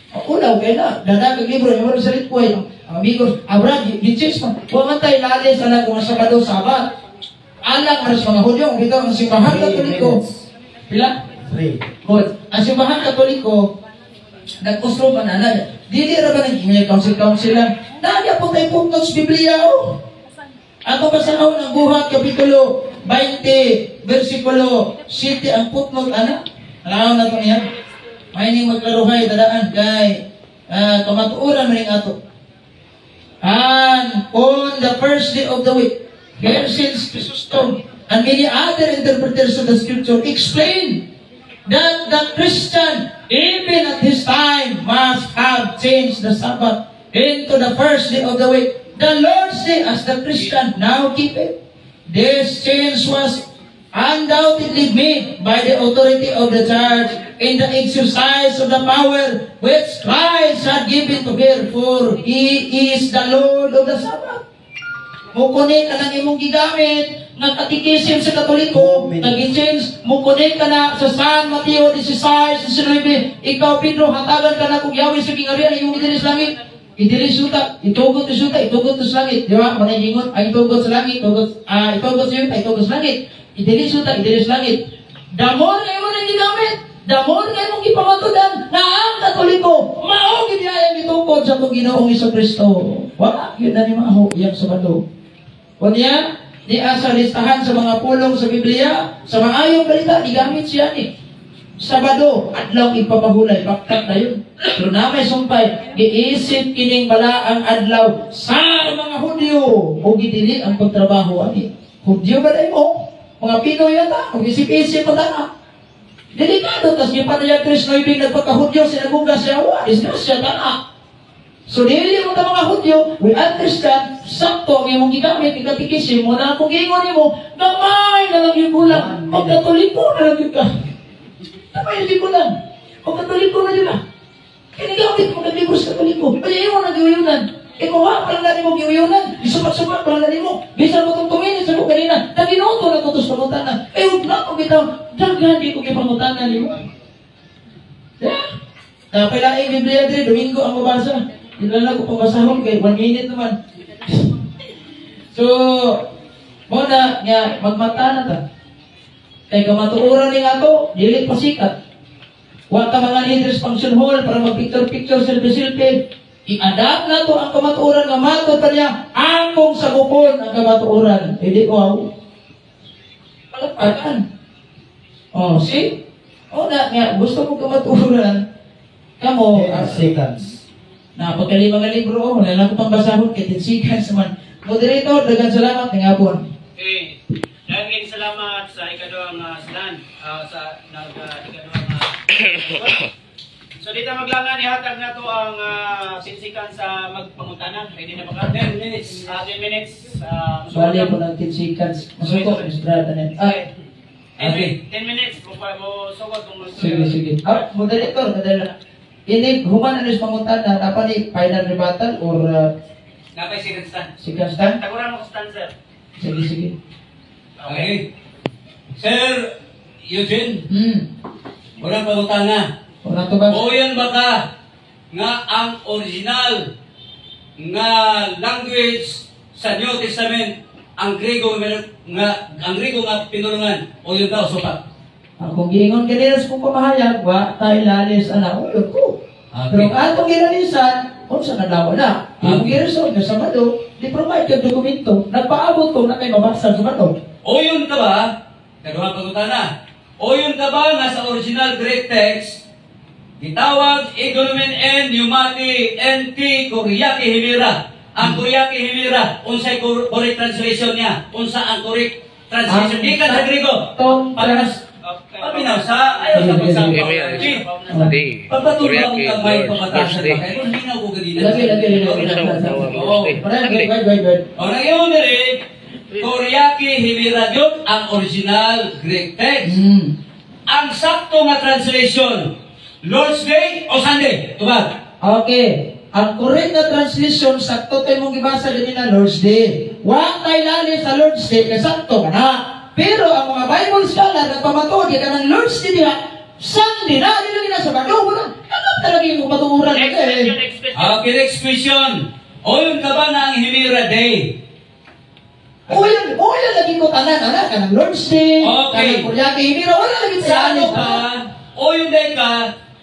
S4: Ulaw kayo na, dadagag libro, yung mga salit ko yung amigos, Brad, di-chase man. Huwag man tayo lalis, anak, kung Sabado, Sabat. Alang, aras mga Hudyo, dito ang simbahan Katoliko. Pila? 3. Good. Ang simbahan Katoliko, nag-usro ba na? Dili ra ba nag-email council lang? Nagya po tayo puntos Biblia, oh. Ato basahaw ng Buhat, Kapitulo 20, versikulo 7, ang putnot, ano? Alaw na ito niya. May ning maglaruhay, dadaan, kay kamatuoran maring ato. And on the first day of the week, here since Chrysostom and many other interpreters of the scripture explain that the Christian, even at this time, must have changed the Sabbath into the first day of the week. The Lord's Day, as the Christian now keep it. This change was undoubtedly made by the authority of the church in the exercise of the power which Christ had given to her, for He is the Lord of the Sabbath. Mukunin ka ng imong gigamit ng katikisim sa Katoliko, nag-change, mukunin ka na sa San Mateo 16, 19, ikaw Pedro, hatagan ka na kung Yahweh sa kingarian, yung idilis langit, idilis suta, itugot sa langit, di ba? Managingon, ay itugot sa langit, itugot sa yuta, itugot sa langit, idilis suta, idilis langit. Damon kayo mo na gigamit, damon kayo mong ipamatudan na ang Katoliko, maong ibiyayang itukod sa itong Ginoong Jesucristo. Wala, yun na ni Maho, iyang Sabado. O niya, di sa listahan sa mga pulong sa Biblia, sa maayong balita, digamit siya ni. Sabado, adlaw ipapahulay, baktak na yun. Pero na may sumpay, giisip kining bala ang adlaw sa mga Hudyo, o gidili ang pagtrabaho ani. Hudyo ba dahil mo? Mga Pinoy yata, mag-isip-isip pa na. Delikado, tas yung panayang Krishno ibig nagpagka-Hudyo, sinagugas siya, discuss siya tana. So, dili mo ta mga Hudyo, we understand, sakto ang imong gigamit, ikatikisim mo na kung gingon mo, gamay na lang yung bulang, magkatoliko na lang yung ka. Gamay na yung bulang, magkatoliko na yung ka. Kinigamit mo kaglibro sa katoliko, kaya mo nag-iuyunan. Kuha pa lang natin mo giuyunan, isupat-supat pa lang natin mo, bisan mo itong tuminin sa mga kanina, naginoto na ito sa pangutanan. Huwag na ko bitaw, daghan di ko kipangutanan niyo. Yeah. Napailaing Biblia din, Domingo ang mabasa. Ilala ko pabasahon kay 1 minute naman. So, muna nga magmata na ta. Kay kamatuoran ni nga to, dili pasikat. Wa ka mga leaders function hall para mag-picture-picture, selfie-selfie. I-adapt na to ang kamatuoran nga matod pa niya, akong sagupon ang kamatuoran. Hindi ko ako. Palagpakan. Oh, see? O na nga, gusto mo kamatuoran. Kamo, seconds. Na pagkalima nga libro, wala lang ko pang basahon, kaya 10 seconds naman. Moderator, dagan salamat, ng hapon.
S1: Okay. Daghang salamat sa ikaduhang stand sa ikaduhang So dito maglangan ihatag na to ang sinsikan sa magpangutana. Ready na ba ka? 10 minutes. 10 minutes.
S4: Bali mo ng 10 seconds. Masuko, Estrada na. Ay.
S3: Okay.
S1: 10 minutes. Mo sugod kung gusto.
S4: Sige. Moderator, madala. Ini human anis pangutana, apa ni final rebuttal or
S3: Napay second stand.
S4: second stand?
S1: Taguran mo sa stand, sir.
S4: Sige.
S3: Okay. Sir Eugene, unang pangutana.
S4: Wala to ba?
S3: O yan ba ka nga ang original nga language sa New Testament ang Grego nga pinulungan o yun daw sopa?
S4: Akong giingon kanila sa kong pamahayag, wa tayo lalis ana ulo ko. Pero ang atong ginalisan, unsa na daw na. Ang giresolve nga sa Sabado, di provide ka dokumento, nagpaabot ko na kay mabasa sa Sabado.
S3: O yun ka ba? Kaduhang pangutana. O yun ka ba nga sa original Greek text gitawag Igunomen N Pneumati NT Kuryaki Himira. Ang Kuryaki Himira, unsay correct translation niya? Unsa ang correct translation? Di ka sa Grego. Pagkas pabinasa, ayaw sa pagsabi. Pagpatuloy ang kamay pamatasan pa kayo. Hindi na ko ganina.
S4: Lagi. Wait.
S3: O nagyon na rin, Kuryaki Himira yun ang original Greek text. Ang sakto nga translation, Lord's Day o Sunday? Tubag.
S4: Okay. Ang correct na translation, sakto tayo mong ibasa din na Lord's Day. Wa tayo lalis sa Lord's Day, kaya sakto ka na. Pero ang mga Bible scholar, nagpamatuod ka ng Lord's Day diha, Sunday na, nilagay na sa Sabado mo na. Ano talaga yung matuturan ka
S3: Okay, next question. O yun ka ba na ang Himira Day?
S4: O yan lagi ko tanan, ka ng Lord's Day,
S3: Okay.
S4: ka ng Kuryaki Himira, wala lagi sa
S3: Sa ano
S4: alis.
S3: ka? O yun day ka,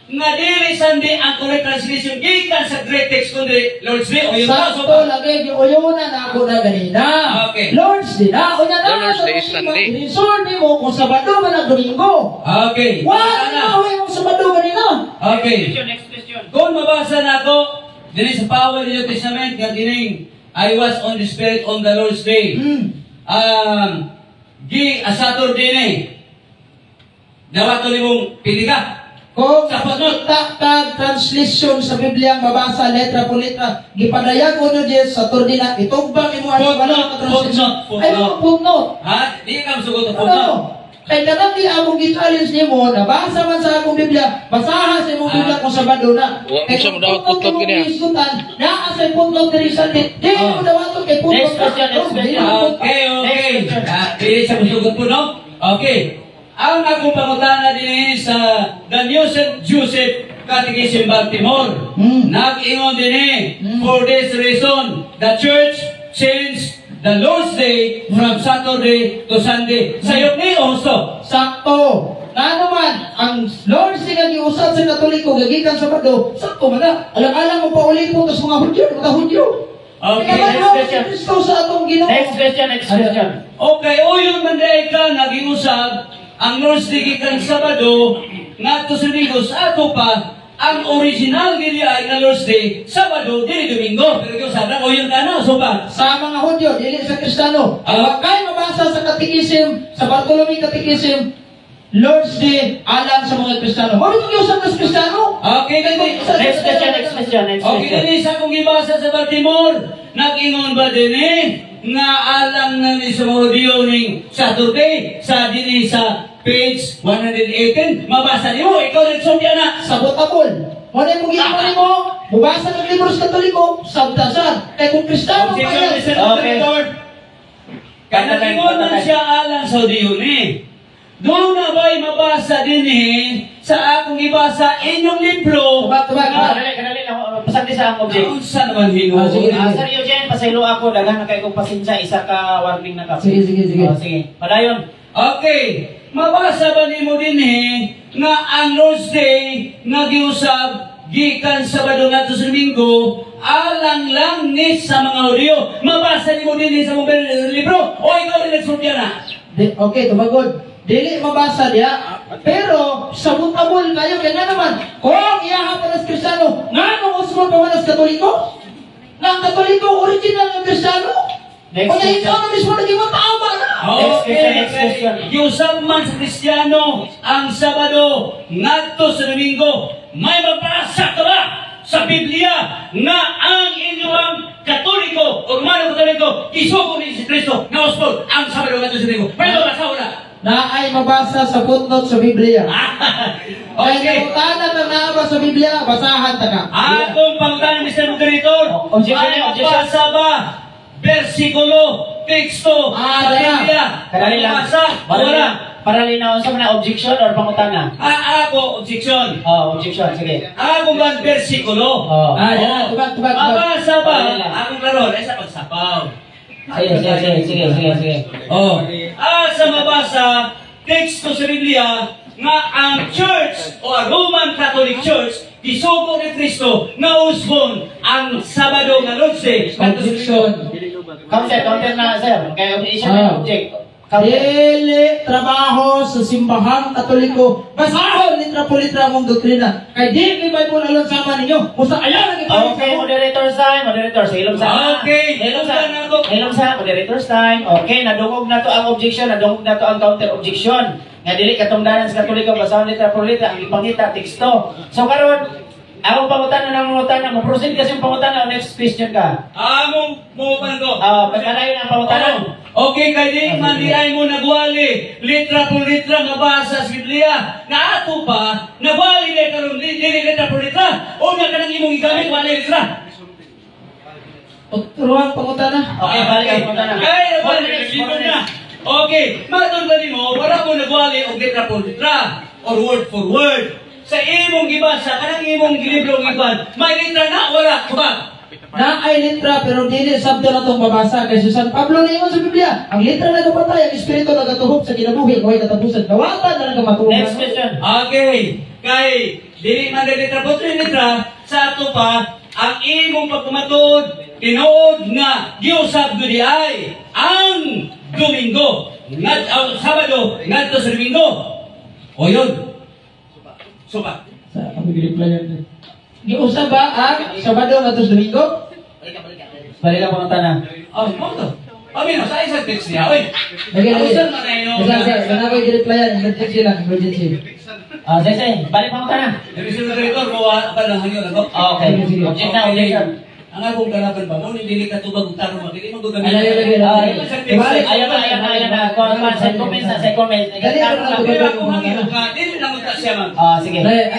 S3: nga dili Sunday ang correct translation gikan sa Greek text kundi Lord's Day o yun ka?
S4: Sakto lagi, uyunan na ako na ganina.
S3: Okay.
S4: Lord's Day na, o yan na,
S5: Lord's Day is Sunday.
S4: Resolve mo kung Sabado man ang Domingo.
S3: Okay.
S4: Wala na, mo Sabado ganina.
S3: Okay.
S1: Next question.
S3: Kung mabasa na ako, dili sa power New Testament, nga dining, I was on the Spirit on the Lord's Day. Saturday ni. Nawato ni mong pili ka.
S4: Kung
S3: Sa footnote.
S4: takag translation sa Biblia ang mabasa letra po letra, gipadayag ko no Diyos sa turdina, itugbang imo ang
S3: Footnote.
S4: Ay, footnote.
S3: Ha? Di ka masugot ang
S4: Ano?
S3: footnote.
S4: Kaya kanang di akong gi-challenge nimo, nabasa man sa akong Biblia, basaha sa imong Biblia kung Sabado na.
S5: Wa mo daw footnote kini.
S4: Naa sa footnote diri sa di mo dawato kay footnote.
S1: Next question.
S3: Okay. Dili sa masugot po, no? Okay. Ang akong pangutana din sa The New St. Joseph Catechism Baltimore. Nag-ingon din for this reason, the church changed the Lord's Day from Saturday to Sunday. Sayop ni o husto?
S4: Sakto. Ano man, ang Lord's Day nga giusab sa Katoliko, gagikan sa Sabado, sakto man na. Alang-alang mo pa ulit po sa mga Hudyo.
S3: Okay,
S1: next question.
S4: Kristo sa atong Ginoo.
S1: Next question.
S3: Okay, o yung manday ka nag-iusap ang Lord's Day gikan Sabado nga to sa Linggo sa ato pa ang original gili ay nga Lord's Day Sabado dili Domingo pero yung sabra o yung kana so ba
S4: Sa mga Hudyo, dili sa Kristiyano.
S3: Ah.
S4: Kay mabasa sa Catechism, sa Bartolome Catechism, Lord's Day alam sa mga Kristiyano. Ano yung giusap sa Kristiyano?
S3: Okay, dali.
S1: Next question.
S3: Okay, dali sa kung ibasa sa Baltimore, nag-ingon ba din nga alam na ni sa mga Hudyo ning Saturday sa dinhi sa page 118 mabasa niyo ikaw rin sundya na
S4: Sabotabol. Wala yung ginagawa mo, mubasa ng libro sa Katoliko, sabtasan. Kaya kung Kristiyano pa yan.
S1: Okay.
S3: Kaya nag-ingon man siya alam sa Hudyo ni. Doon na ba'y mabasa din sa akong ibasa inyong libro
S1: Kanali na pasandi sa ang object.
S3: Unsa naman hingo?
S1: Sir Eugene, pasaylo ako, daghan na kayo kong pasensya, isa ka warning na ka.
S4: Sige.
S1: Sige. Padayon.
S3: Okay, mabasa ba nimo din nga ang Lord's Day nga giusab gikan Sabado ngadto sa Linggo alang lang ni sa mga Hudyo. Mabasa nimo din sa mong libro o ikaw rin nagsulti na?
S4: Okay, tumagod. Dili mabasa diya. Pero, sabotabol kayo. Kaya nga naman, kung iyaha pa ng Kristiyano, nga nung usmon pa man ng Katoliko? Nga ang Katoliko, original ng Kristiyano?
S1: Next
S4: O na
S1: question.
S4: ikaw na mismo naging matama na.
S3: Okay,
S1: Next question.
S3: Giusap man sa Kristiyano ang Sabado ngadto sa Domingo. May mabasa ka ba sa Biblia nga ang inyong Katoliko o Romano Katoliko isugo ni Kristo nga ospol ang Sabado ngadto sa Domingo? May mabasa wala?
S4: Na ay mabasa sa footnote sa Biblia. Kaya
S3: Okay.
S4: nangutana na naaba sa Biblia, basahan ta ka.
S3: Atong pangutanan, Mr. Moderator,
S1: Objection,
S3: may
S1: objection.
S3: mabasa ba versikulo, teksto, sa
S4: Wala.
S3: Biblia?
S1: Kadali lang.
S3: Mabasa? Wala.
S1: Para linawon sa mga objection or pangutana?
S3: Ako, objection.
S1: Objection, sige.
S3: Ako man versikulo.
S4: Yan, tubag.
S3: Mabasa ba?
S1: Wala lang.
S3: Akong karon, ay sa pagsapaw.
S1: Sige.
S3: Sa mabasa, teksto sa Biblia, nga ang church o ang Roman Catholic Church isugo ni Kristo nga usbon ang Sabado nga Lodse.
S4: Objection.
S1: Counter na, sir. Kaya issue na object.
S4: Dili trabaho sa simbahang Katoliko. Basahon ni trapo-litra mong doktrina. Kay di may Bible alon sama ninyo. Musa ayaw lagi pa.
S1: Okay, moderator's time. Moderator, sa ilong sa.
S3: Okay,
S1: Ilong sa.
S3: ilong na ako.
S1: Ilong sa, moderator's time. Okay, nadungog na to ang objection. Nadungog na to ang counter objection. Nga dili katungdanan sa Katoliko. Basahon ni trapo-litra. Ang ipangita, teksto. So karon, akong pangutan na ng pangutan. Mag-proceed kasi yung pangutan na. Next question ka.
S3: Mo pa ko.
S1: Pagkalayo ng pangutan.
S3: Okay, kay di man di ay mo nagwali litra por litra nga basa sa Biblia. Nga ato pa nagwali na karon dili litra por litra. O nga kanang imong igamit wala litra.
S4: Turuan pangutan na.
S1: Okay, balik ang pangutan na.
S3: Kaya wala na. Okay, matun ba nimo wala mo nagwali og litra por litra or word for word. Sa imong gibasa kanang imong libro giban, may litra na wala kubag.
S4: Na ay litra pero dili sabdo na tong babasa kay San Pablo niingon sa Biblia. Ang litra nagapatay, ang espiritu nagatuhog sa kinabuhi, kay katapusan. Dawatan na nagamatuog.
S1: Next question.
S3: Okay, kay dili man litra por litra sa ato pa ang imong pagkumatod tinuod nga giusab gudi ay ang Domingo ang Sabado ngadto sa Domingo. O yun. Supa.
S4: Sa pag-reply. Giusab ba ang Sabado nga tos Domingo?
S1: Balik ang pangutan na.
S3: Mo to. Amin sa isang text niya. Oy.
S4: Lagi.
S3: Usan man ay no.
S4: Kasi kanako i-replyan, emergency lang, emergency.
S1: Sige, balik pangutan na.
S3: Dili sila direktor mo pa lang hanyo ako.
S1: Okay. Object na, objection.
S3: Ang akong kalaban ba mo ni dili ka tubag ug tarong magili mo gamit.
S1: Ayan na. Second comments na, second comments.
S4: Dali ako na
S3: Kaya ako hangin ka dili na mo ta siya man.
S1: Sige. Balik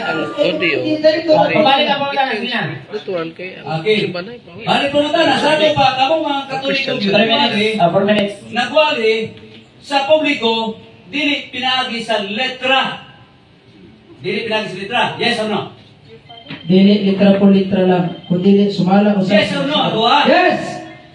S1: ang pangutan na, sige na.
S5: Tutuan kay
S3: Okay.
S5: iba na
S3: Ano po na sa ato pa kamo mga Katoliko
S1: 4 minutes.
S3: nagwali sa publiko dili pinaagi sa letra. Dili pinagi sa letra. Yes or no?
S4: Dili litra por litra lang. Kung dili sumala usab.
S3: Yes or no? Aduha.
S4: Yes!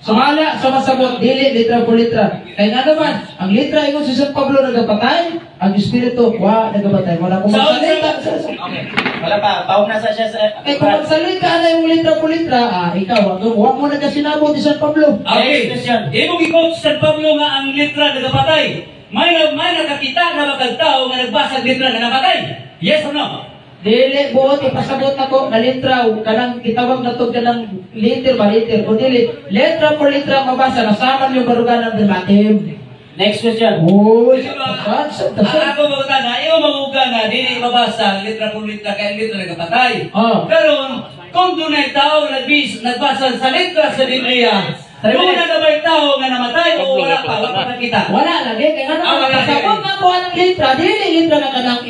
S4: Sumala sa masabot, dili litra por litra. Kaya nga naman, ang litra ingon si San Pablo nagapatay, ang espiritu nagapatay. Wala ko magsalita.
S1: Okay. Wala pa. Pauna sa siya sa...
S4: Kung magsalita na yung litra por litra, ikaw, wag mo nagasinabot ni San Pablo.
S3: Okay.
S1: Next question.
S3: Imong gi-quote sa Pablo nga ang letra nagapatay. May nakakita na magkagtao nga nagbasa ang letra nga napatay. Yes or no?
S4: Dili buot ipasabot nako nga litra kanang gitawag na to kanang liter ba liter o dili letra por litra mabasa nasaman yung baruganan verbatim.
S1: Next question.
S4: Uy,
S3: Ang ako magutan na, iyo maguga na, dili mabasa, litra por litra, kaya litra nagapatay. Karon, kung dunay tao nagbasa sa letra sa Biblia, doon na ba tao nga namatay o wala pa? Wala pa kita.
S4: wala lagi kay nga
S3: Wala lagi.
S4: pasabot na ko ang litra dili litra na kanang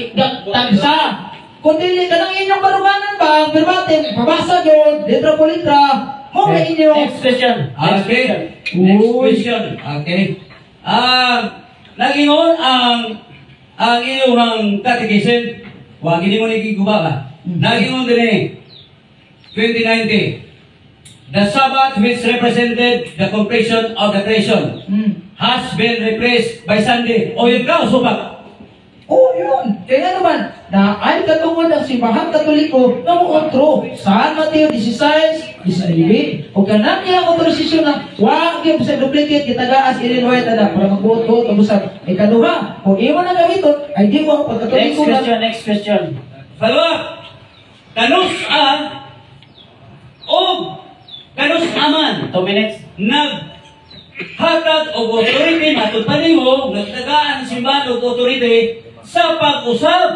S4: tagsa. Kung dili kanang inyong baruganan ba ang verbatim ipabasa gyud litra por litra mo na inyo.
S1: Next question.
S3: Okay. Next question. Okay. Nagingon ang iyong catechism, wag hindi mo nagiguba ba? Nagingon din 2090. The Sabbath which represented the completion of the creation has been replaced by Sunday. O yun ka, supak.
S4: Oh, yun. Kaya naman, na ay katungod ang simbahan Katoliko na muotro. Saan Mateo 16, 19. O kanang niya ang autorisasyon na wag yung sa duplicate kitagaas Illinois tada para magbuot-buot o busag. Ikaduha, kung iwan na gamiton, ay di mo ang
S1: Next
S4: pagkatoliko na.
S1: question. Next question.
S3: Dalawa, kanus o kanus aman
S1: 2 minutes.
S3: hatag og authority matud pa nimo nga tagaan ang simbahan og authority sa pag-usab.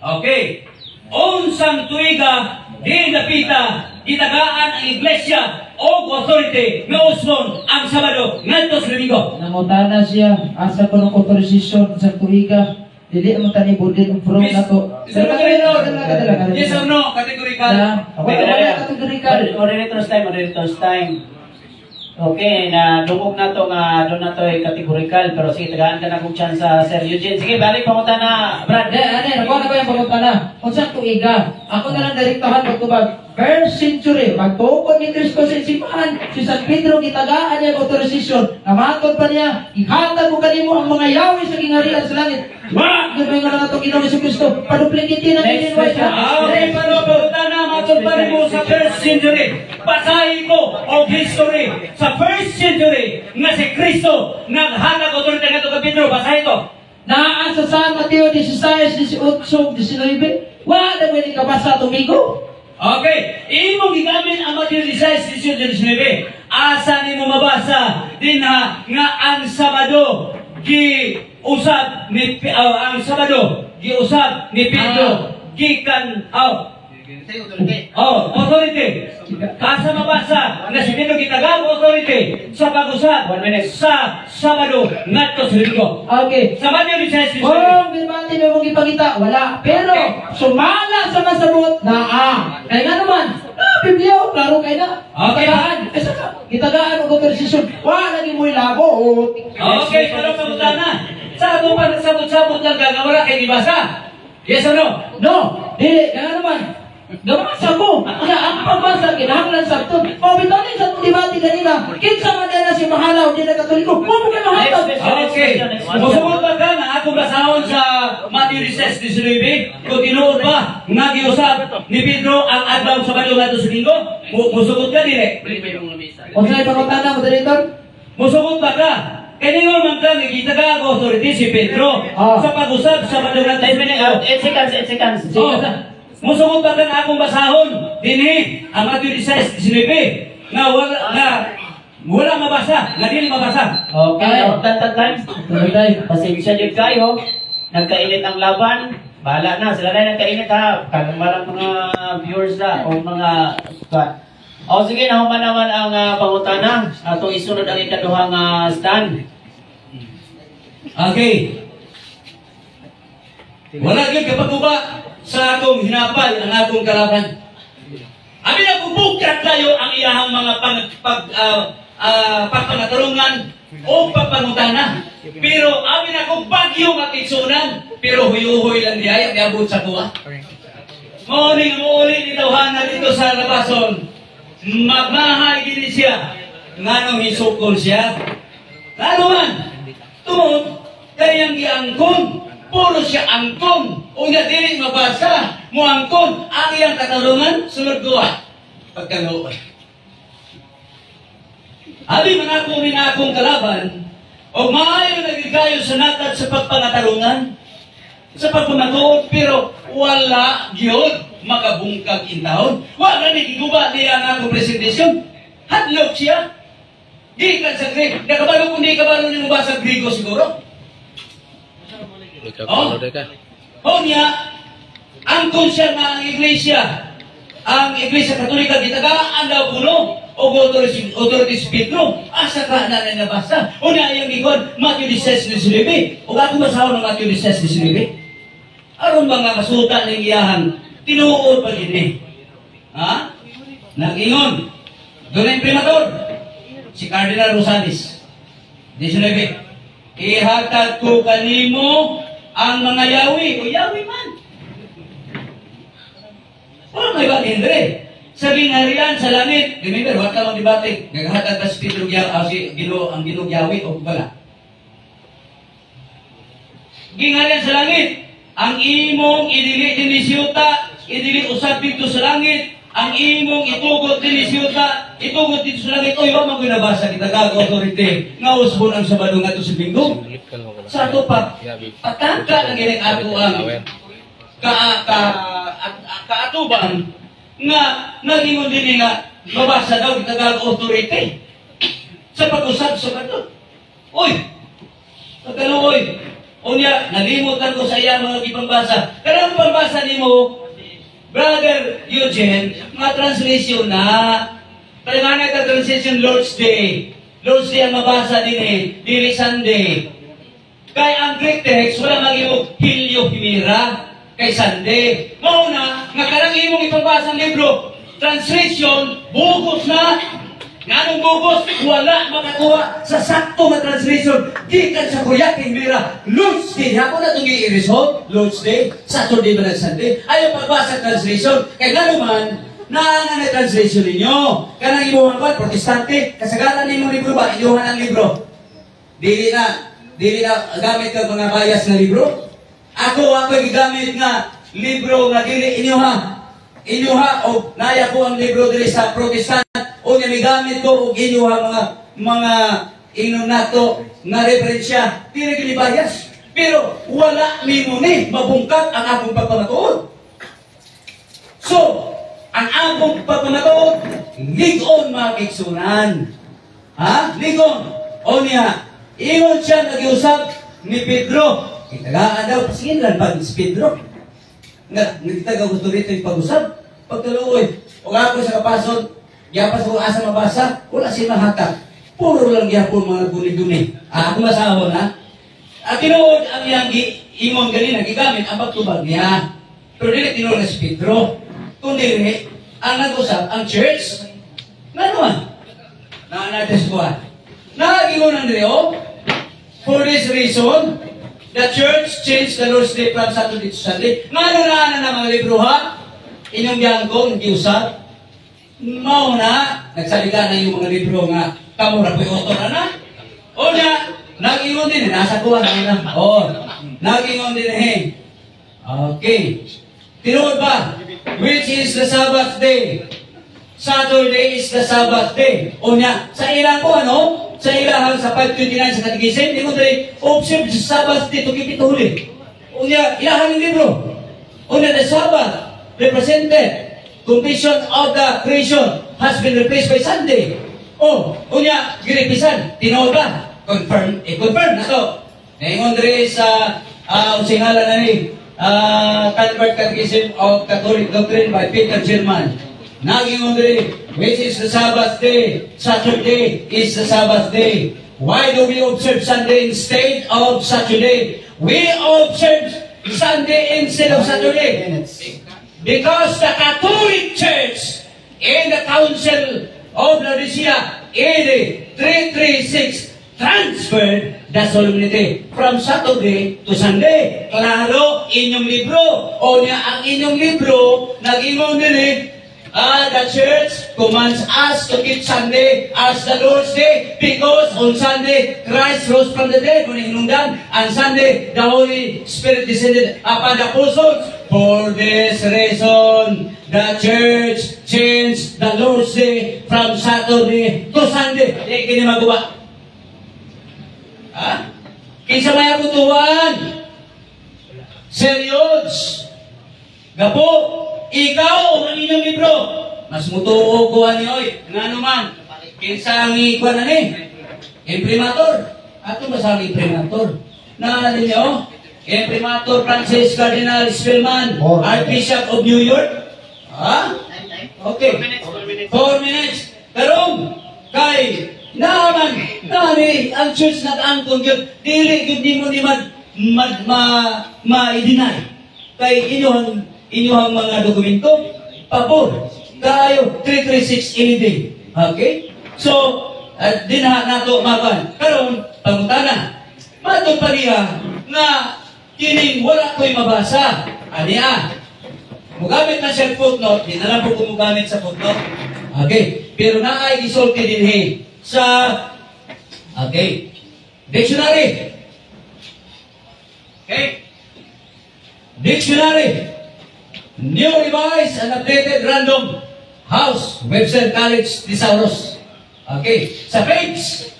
S3: Okay. Unsang tuiga di napita itagaan ang iglesia o authority nga usbon ang Sabado ngadto sa Domingo.
S4: Nangutana siya asa ko ng authorization sa tuiga. Dili mo tani budin og from nato.
S3: Yes or no? Categorical.
S6: Moderator's time. Okay, na dungog na to nga doon na to ay categorical, pero sige, tagaan ka na kung chance sa Sir Eugene. Sige, balik pangutan na, Brad.
S4: Nakuha na ko yung pagkutana. Kung saan tuiga, ako na lang direktahan pagtubag. First century, magtukod ni Cristo sa simbahan, si San Pedro gitagaan niya ang authorization. Namatod pa niya, ihatag ko kanimo ang mga yawi sa kingharian sa langit. Gano'n nga lang ito ginawa si Cristo. Paduplikitin ang ininway ha.
S3: Okay, pangutan na matod pa rin mo sa first century. Basahin ko o history sa first century nga si Cristo naghatag authority nga ito Pedro. Basahin ko.
S4: Naasa sa Mateo 16, 18, 19. Wala na pwede ka basa tumigo.
S3: Okay, imong gigamit ang Matthew 16, 19. Asa nimo mabasa din ha nga ang Sabado giusab ni ang Sabado giusab ni Pedro gikan authority. Asa mabasa nga si Pedro gitagang authority sa pag-usab sa Sabado ngadto sa Linggo.
S4: Okay.
S3: Sa Matthew 16, 19.
S4: Oh, birmati mo mong ipakita. Wala. Pero, sumala sa masabot na kaya nga naman, Biblia, klaro kayo na.
S3: Okay.
S4: Kitagaan. Kitagaan ang authorization. Wala lagi mo ilabo.
S3: Okay, pero pagutan na. Sa ato pa nagsabot-sabot lang ka, nga wala kayo ibasa. Yes or no?
S4: No. Dili. Kaya nga naman. Gamasa ko. Kaya ang pagbasa, kinahanglan sa ito. Pabitanin sa debate kanina. Kinsa man na si Mahalaw, di na katoliko. Huwag mo kayo mahatag.
S3: Okay. Musugot ba ka na akong basahon sa Matthew 16, 19? Kung tinuod ba, nga giusap ni Pedro ang adlaw sa Sabado ngadto sa Linggo? Musugot ka dire.
S4: O sa'yo pangutana, moderator?
S3: Musugot ba ka? Kaningon man ka gitaga ang authority si Pedro sa pag-usap sa Sabado ngadto sa Linggo.
S6: 8 seconds.
S3: Musugot ba ka na akong basahon dinhi ang Matthew 16, 19? Nga wala mabasa, nga dili mabasa.
S6: Okay, that time.
S4: Tuloy.
S6: Pasensya din kayo. Nagkainit ang laban. Bahala na. Sila na nagkainit ha. Kagamalang mga viewers na o mga... O sige, nahuman naman ang pangutana. Atong isunod ang ikaduhang stand.
S3: Okay. Wala gyud kapaguba sa akong hinapal ang akong kalaban. Abi na bubukrat tayo ang iyahang mga pagpangatarungan o pagpangutana. Pero abi na kong bagyo makitsunan, pero huyuhoy lang diay ang iabot sa tuwa. Muli ni tawhana dito sa labason. Magmahay gini siya. Nganong hisukol siya. Lalo man, tungod kayang giangkon. Puro siya angkon. Una dili mabasa. Muangkon. Ang iyang katarungan, sunod duwa. Pagkanuon. Abi mga akong kalaban, o maayo nagigayo sa natat sa pagpangatarungan, sa pagpamatuod, pero wala gyud makabungkag intahon. Wala ni giguba niya ang akong presentasyon. Hadlok siya. Gikan sa Griego. Nakabalo kung di kabalo niyo mabasa Griego siguro. Niya, angkon siya na ang iglesia katolika, gitagaan daw puno, o authority si Pedro, asa ka na nabasa. O na yung ikon, Matthew 16, 19. O ako basahon ng Matthew 16, 19. Aron mga kasutan ng iyahan, tinuod pa gini. Ha? Nag-ingon. Doon ang primator, si Cardinal Rosales. 19. Ihatag ko kanimo ang mga yawi. O yawi man. Wala may bagay, Andre. Sa binarian, sa langit. Remember, wala ka mang debate. Naghatag ka si Pedro ang Ginoo yawi o wala. Gingharian sa langit. Ang imong idili dinisyuta, idili usab dito sa langit. Ang imong itugot dinisyuta, itugot dito sa langit. O yaw man ko nabasa kita gago authority. Nga usbon ang Sabado nga ito sa Linggo. Sa ito pa, patangka na ginag ato ang kaatubang nga nagingon din nga mabasa daw kita gago authority. sa pag-usap sa kanto. Oy! Pagkaluoy! Unya, nalimutan ko sa iya mga ipambasa. Karang pambasa ni mo, Brother Eugene, mga translation na. Palinganay ka translation Lord's Day. Lord's Day ang mabasa din eh. Dili Sunday. Kaya ang Greek text, wala mag-iwag Hilyo Himira kay Sunday. Mauna, nga karang imong ipambasa ang libro, translation, bugos na. Nga anong bugos, wala makakuha sa sakto na translation. Gikan sa Kuya kay Himira, Lord's Day. Ako na itong i-resolve, Lord's Day, Saturday ba na Sunday. Ayaw pagbasa translation. Kaya nga naman, na translation ninyo. Kanang imuhan ba, protestante, kasagalan ninyo libro ba, imuhan ang libro. Dili na gamit ka mga bias na libro. Ako gigamit nga libro nga dili inyuha o naya ko ang libro dili sa protestant o nga migamit ko og inyuha mga inon nato nga referensya dili gini bias. Pero wala nimo ni mabungkat ang akong pagpamatuod. So, ang akong pagpamatuod ligon magigsunan. Ha? Ligon. O niya, ingon siya nag-iusap ni Pedro. Itagaan daw, pasingan pa si Pedro. Nagtaga gusto rito yung pag-usap. Pagkaluoy, o ako sa kapason, yapas ko asa mabasa, wala siya mahatag. Puro lang yapon mga guni-guni. Ako masahon ha. At tinuod ang iyang ingon ganina, gigamit ang pagtubag niya. Pero dili tinuod na si Pedro. Kundi ang nag-usap, ang church, nga naman, naanates ko ha. Nakagingunan nila, for this reason, the church changed the Lord's Day from Saturday to Sunday. Nga na mga libro ha, inyong biyangko, nag-iusap, mauna, nagsalita na yung mga libro nga, kamura po yung autor na. O na, nag-ingon din, nasa kuha na. O, nag-ingon din Okay. Tinuod ba? Which is the Sabbath day? Saturday is the Sabbath day. O niya, sa ilang ko sa ilang sa 529 sa Katikisim, ingon din, observe the Sabbath day to keep it holy. O niya, ilahan yung libro. O niya, the Sabbath represented completion of the creation has been replaced by Sunday. O niya, giripisan, tinuod ba? Confirm, confirm na to. Ingon din sa usingala na ni, Convert Catechism of Catholic Doctrine by Peter German. Nagingon din, which is the Sabbath day. Saturday is the Sabbath day. Why do we observe Sunday instead of Saturday? We observe Sunday instead of Saturday. Because the Catholic Church in the Council of Laodicea AD 336 transferred the solemnity from Saturday to Sunday. Klaro, inyong libro. O niya, ang inyong libro, nag-ingon din the church commands us to keep Sunday as the Lord's Day because on Sunday, Christ rose from the dead. Kung hinungdan, on Sunday, the Holy Spirit descended upon the apostles. For this reason, the church changed the Lord's Day from Saturday to Sunday. Di kini magawa. Ha? Kinsa may abutuhan? Serious. Gapo, ikaw ang inyong libro. Mas mutuo ko ani oy. Nga naman, kinsa ang ikuan na ni? Imprimatur. Ato ba sa imprimatur? Naalala niyo? Imprimatur Francis Cardinal Spellman, Archbishop of New York. Ha? Okay. 4 minutes. Karong, kay nani, ang church nag-angkon yun, dili yun di mo ni ma-i-deny. Kay inyong mga dokumento, pabor, kayo, 336 any day. Okay? So, dinaha nato maban. Karon, pangutana, matong pa niya na kining wala ko'y mabasa. Aniya, mugamit na siya footnote, di na lang po kumugamit sa footnote. Okay? Pero naay isulti din sa dictionary. Okay? Dictionary. New Revised and Updated Random House Webster College Thesaurus. Okay? Sa page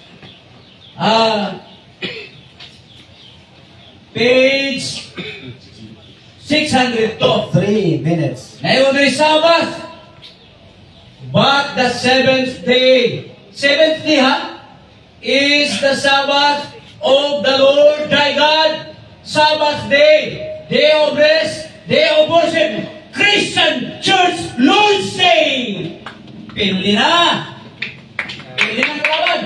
S3: page 602.
S7: 3 minutes.
S3: Ngayon ay Sabbath. But the seventh day. Seventh day ha? is the Sabbath of the Lord thy God. Sabbath day, day of rest, day of worship, Christian Church Lord's Day. Pero di na. Hindi na kalaban.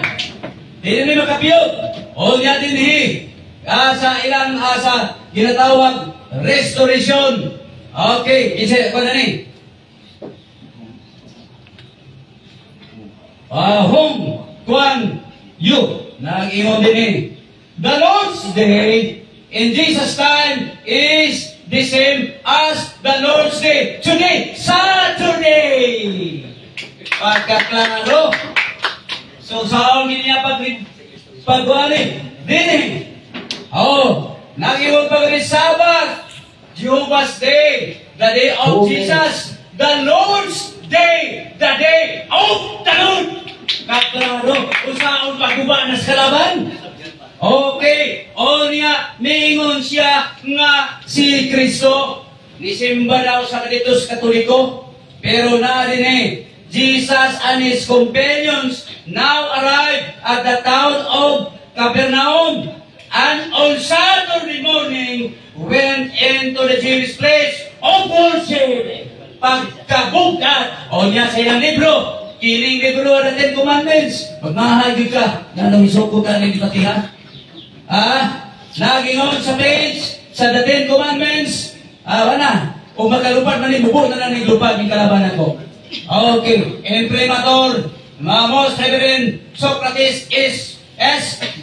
S3: Hindi na makapiyot. O niya din sa ilang sa ginatawag restoration. Okay, isa ko na ni. Hong Kwan Yu. Nag-ingon din The Lord's Day in Jesus' time is the same as the Lord's Day. Today, Saturday. Pagkaklaro. So, saan niya pagwali? Dini. Nag-iwan pag rin Sabbath. Jehovah's Day. The day of Jesus. The Lord's Day. The day of the Lord. Kaklaro. Usaon pagguba na sa kalaban. Okay, niya, niingon siya nga si Kristo, nisimba daw sa kaditos Katoliko, pero narin Jesus and his companions now arrived at the town of Capernaum, and on Saturday morning went into the Jewish place of worship. Pagkabukat, niya sa iyang libro, kiling libro ng Ten Commandments, magmahagig ka, na namisoko ka ng dipatihan. Nagingon sa page sa The Ten Commandments. Kung makalupad man bubo na lang lupad yung kalabanan ko. Okay, imprimatur, Mamos Reverend Socrates is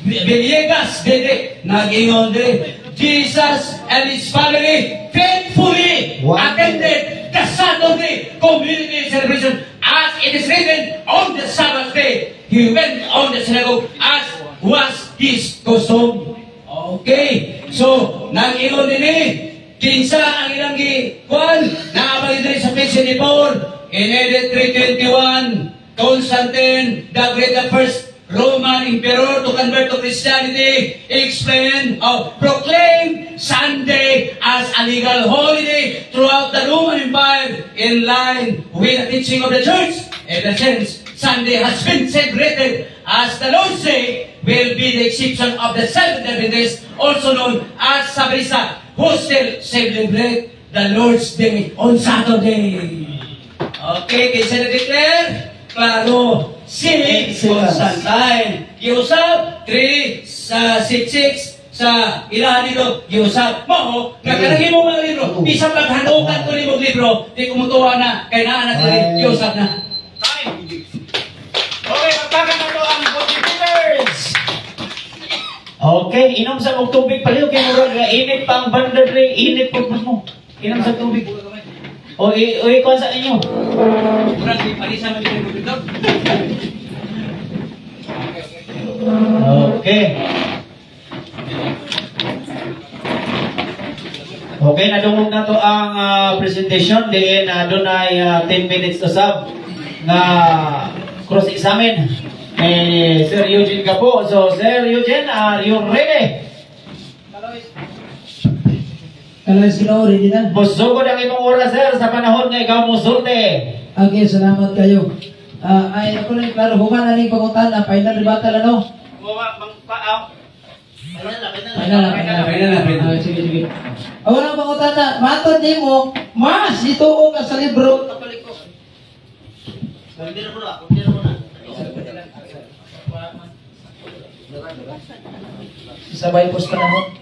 S3: Villegas Dede. Nagingon de Jesus and his family faithfully attended the Saturday community celebration as it is written on the Sabbath day. He went on the synagogue as was his custom. Okay. So, nag-ingon din kinsa ang ilang gikuan, naabali din sa page 24, in edit 321, Constantine, the great, the first Roman emperor to convert to Christianity, explained, proclaimed Sunday as a legal holiday throughout the Roman Empire in line with the teaching of the church. Ever since, Sunday has been celebrated as the Lord's Day, will be the exception of the Seventh Adventists, also known as Sabrisa, who still celebrate the Lord's Day on Saturday. Okay, kaysa na-declare, klaro, si Constantine. Giusap, 3 sa 66 sa ilahan dito, giusap mo, nagkaragi mo mga libro, isang paghandukan ko ni mong libro, di kumutuwa na, kay naanak na rin, giusap na.
S6: Okay, magpakan na ang bodybuilders. Okay, inom sa mong tubig paliw kay murag init pang bandar rin, init po mo. Inom sa tubig. O ikuha sa inyo.
S3: Murag di palisa man yung tubig.
S6: Okay. Okay, nadungog na to ang presentation. Diin doon ay 10 minutes to sub na cross-examine ni Sir Eugene Gapo. So, Sir Eugene, are you ready?
S4: Kalau sino ready na?
S6: Musugod ang imong oras, sir, sa panahon nga ikaw musulti.
S4: Okay, salamat kayo. Ay, ako lang klaro, human na rin pangutana, final rebuttal ano? Final. Sige. Walang pangutana, matod din mo, mas ituo ka sa libro. Sabay po sa panahon.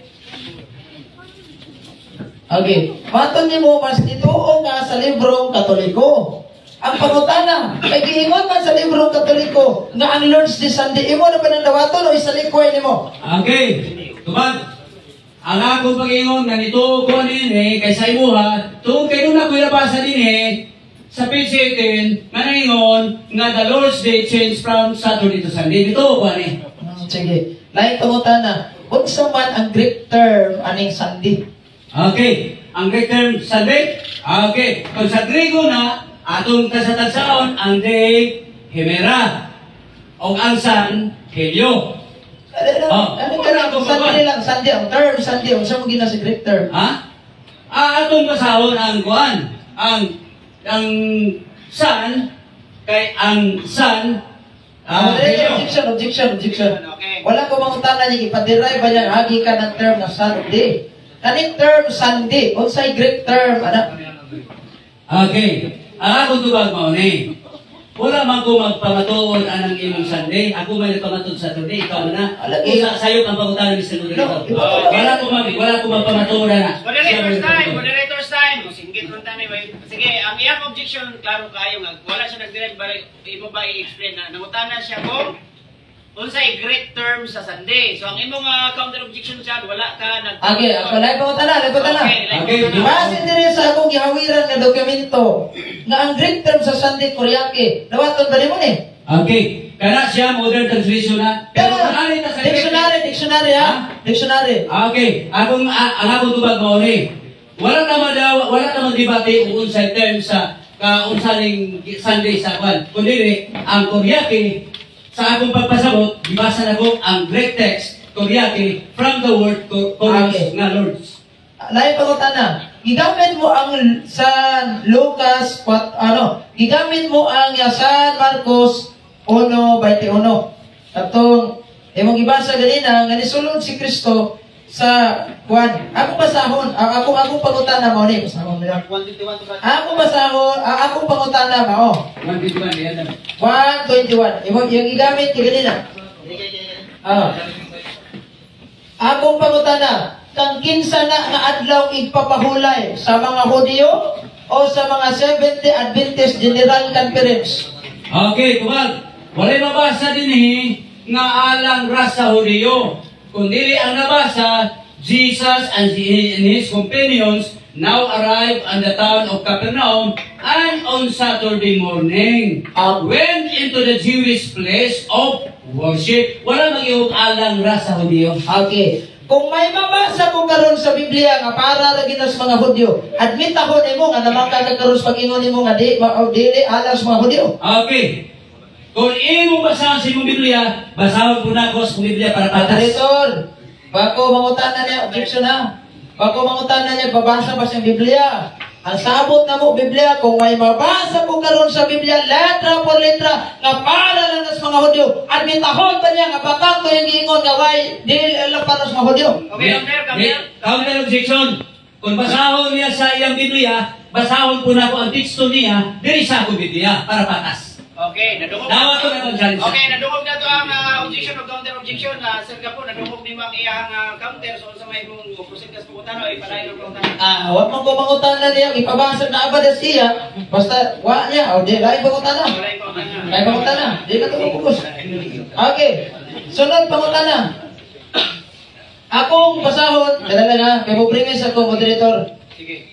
S4: Okay, matod din mo, mas ituo ka sa librong Katoliko. Ang pangutana, ay giingon man sa librong Katoliko nga ang Lord's Day Sunday, imo na panandawaton o isalikoy ni mo?
S3: Okay, tubad. Ang akong pag-ingon, ganito ko din kaysa imuha, tuong kayo na ko ilabasa din sa page 18, manangingon nga the Lord's Day changed from Saturday to Sunday. Dito ko
S4: Sige, lain pangutana, unsa man ang Greek term aning Sunday?
S3: Okay, ang Greek term Sunday, okay, kung sa Griego na, atong kasatagsaon, ang day, Hemera, o ang Sun, Helio.
S4: Ano ka lang, Sunday lang, Sunday, ang term Sunday, unsa mo gina sa Greek term?
S3: Atong kasahon ang kuan, ang Sun, kay ang Sun,
S4: Objection.
S6: Okay.
S4: Wala ko mangutana niya, ipaderive ba niya, hagi ka ng term na Sunday. Kaning term Sunday, unsay Greek term, anak?
S3: Okay. Ang akong tubag mo ni. Wala man ko magpamatuod anang imong Sunday. Ako may nagpamatuod sa Saturday. Ikaw na. Isa sa'yo ang pagkutanan ni Mr. Rodrigo. Wala ko magpamatuod na.
S6: Moderator's time. Singgit mo tayo. Sige, ang iyang objection, klaro kayo nga. Wala siya nag-direct, imo ba i-explain na. Nangutana siya kung unsay Greek term sa Sunday. So, ang imong counter objection siya, wala ka nag-
S4: Okay, ako lang ko tala.
S3: Okay.
S4: Base dire sa akong gihawiran nga dokumento nga ang Greek term sa Sunday Koreake. Dawaton ba nimo ni?
S3: Okay. Kana siya modern translation na. Pero ano ito sa
S4: Dictionary ha? Dictionary.
S3: Okay. Ang akong tubag mo ni. Wala naman debate kung unsay term sa unsaning Sunday sa kwan. Kundi ang Koreake sa akong pagpasabot, gibasa na ko ang Greek text, Koreake, from the word Koreos nga Lords.
S4: Lain pangutana. Gigamit mo ang San Lucas gigamit mo ang San Marcos 1:21. Atong imong gibasa ganina nga nisulod si Kristo sa kwan. Ako basahon, akong pangutana mao ni basahon nila. Akong pangutana mao. 1:21. Yung gigamit kay ganina. Akong pangutana, kang kinsa na nga adlaw igpapahulay sa mga Hudyo o sa mga Seventh-day Adventist General Conference?
S3: Okay, kumag. Walay mabasa din nga alang ras sa Hudyo. Kundi ang nabasa, Jesus and his companions now arrived in the town of Capernaum and on Saturday morning went into the Jewish place of worship. Wala mag-iwag alang ras sa Hudyo.
S4: Okay. Kung may mabasa ko karon sa Biblia nga para lagi na sa mga Hudyo, admit ako nimo nga naman ka karon sa pag-ingon nimo nga dili alang sa mga Hudyo.
S3: Okay. Kung imo basahan sa imong Biblia, basahan po na ako sa Biblia para patas.
S4: Moderator, bako mangutana niya, objection ha. Bako mangutana niya, babasa ba sa Biblia? Ang sabot na mo Biblia, kung may mabasa po karon sa Biblia, letra por letra, nga para lang sa mga Hudyo, admitahon ba niya nga bakang ko yung giingon nga way, dili lang para sa mga Hudyo.
S3: Counter objection. Kung basahon niya sa iyang Biblia, basahon po na ako ang teksto niya, dili sa ako Biblia para patas.
S6: Okay, nadungog.
S3: Dawa to na challenge.
S6: Okay, nadungog na to ang objection o counter objection. Sir Gapo, nadungog ni Mang iyang counter. So, sa may mong prosedas pagutano, ay palain ang pagutano.
S4: Huwag mong kumangutana niya, ipabasa na abad siya, basta wa niya, o di, lain pangutana. Lain pangutana, di na ito kukus. Okay, sunod pangutana. Akong basahon, dala na, kay mo premise ako, moderator.
S6: Sige.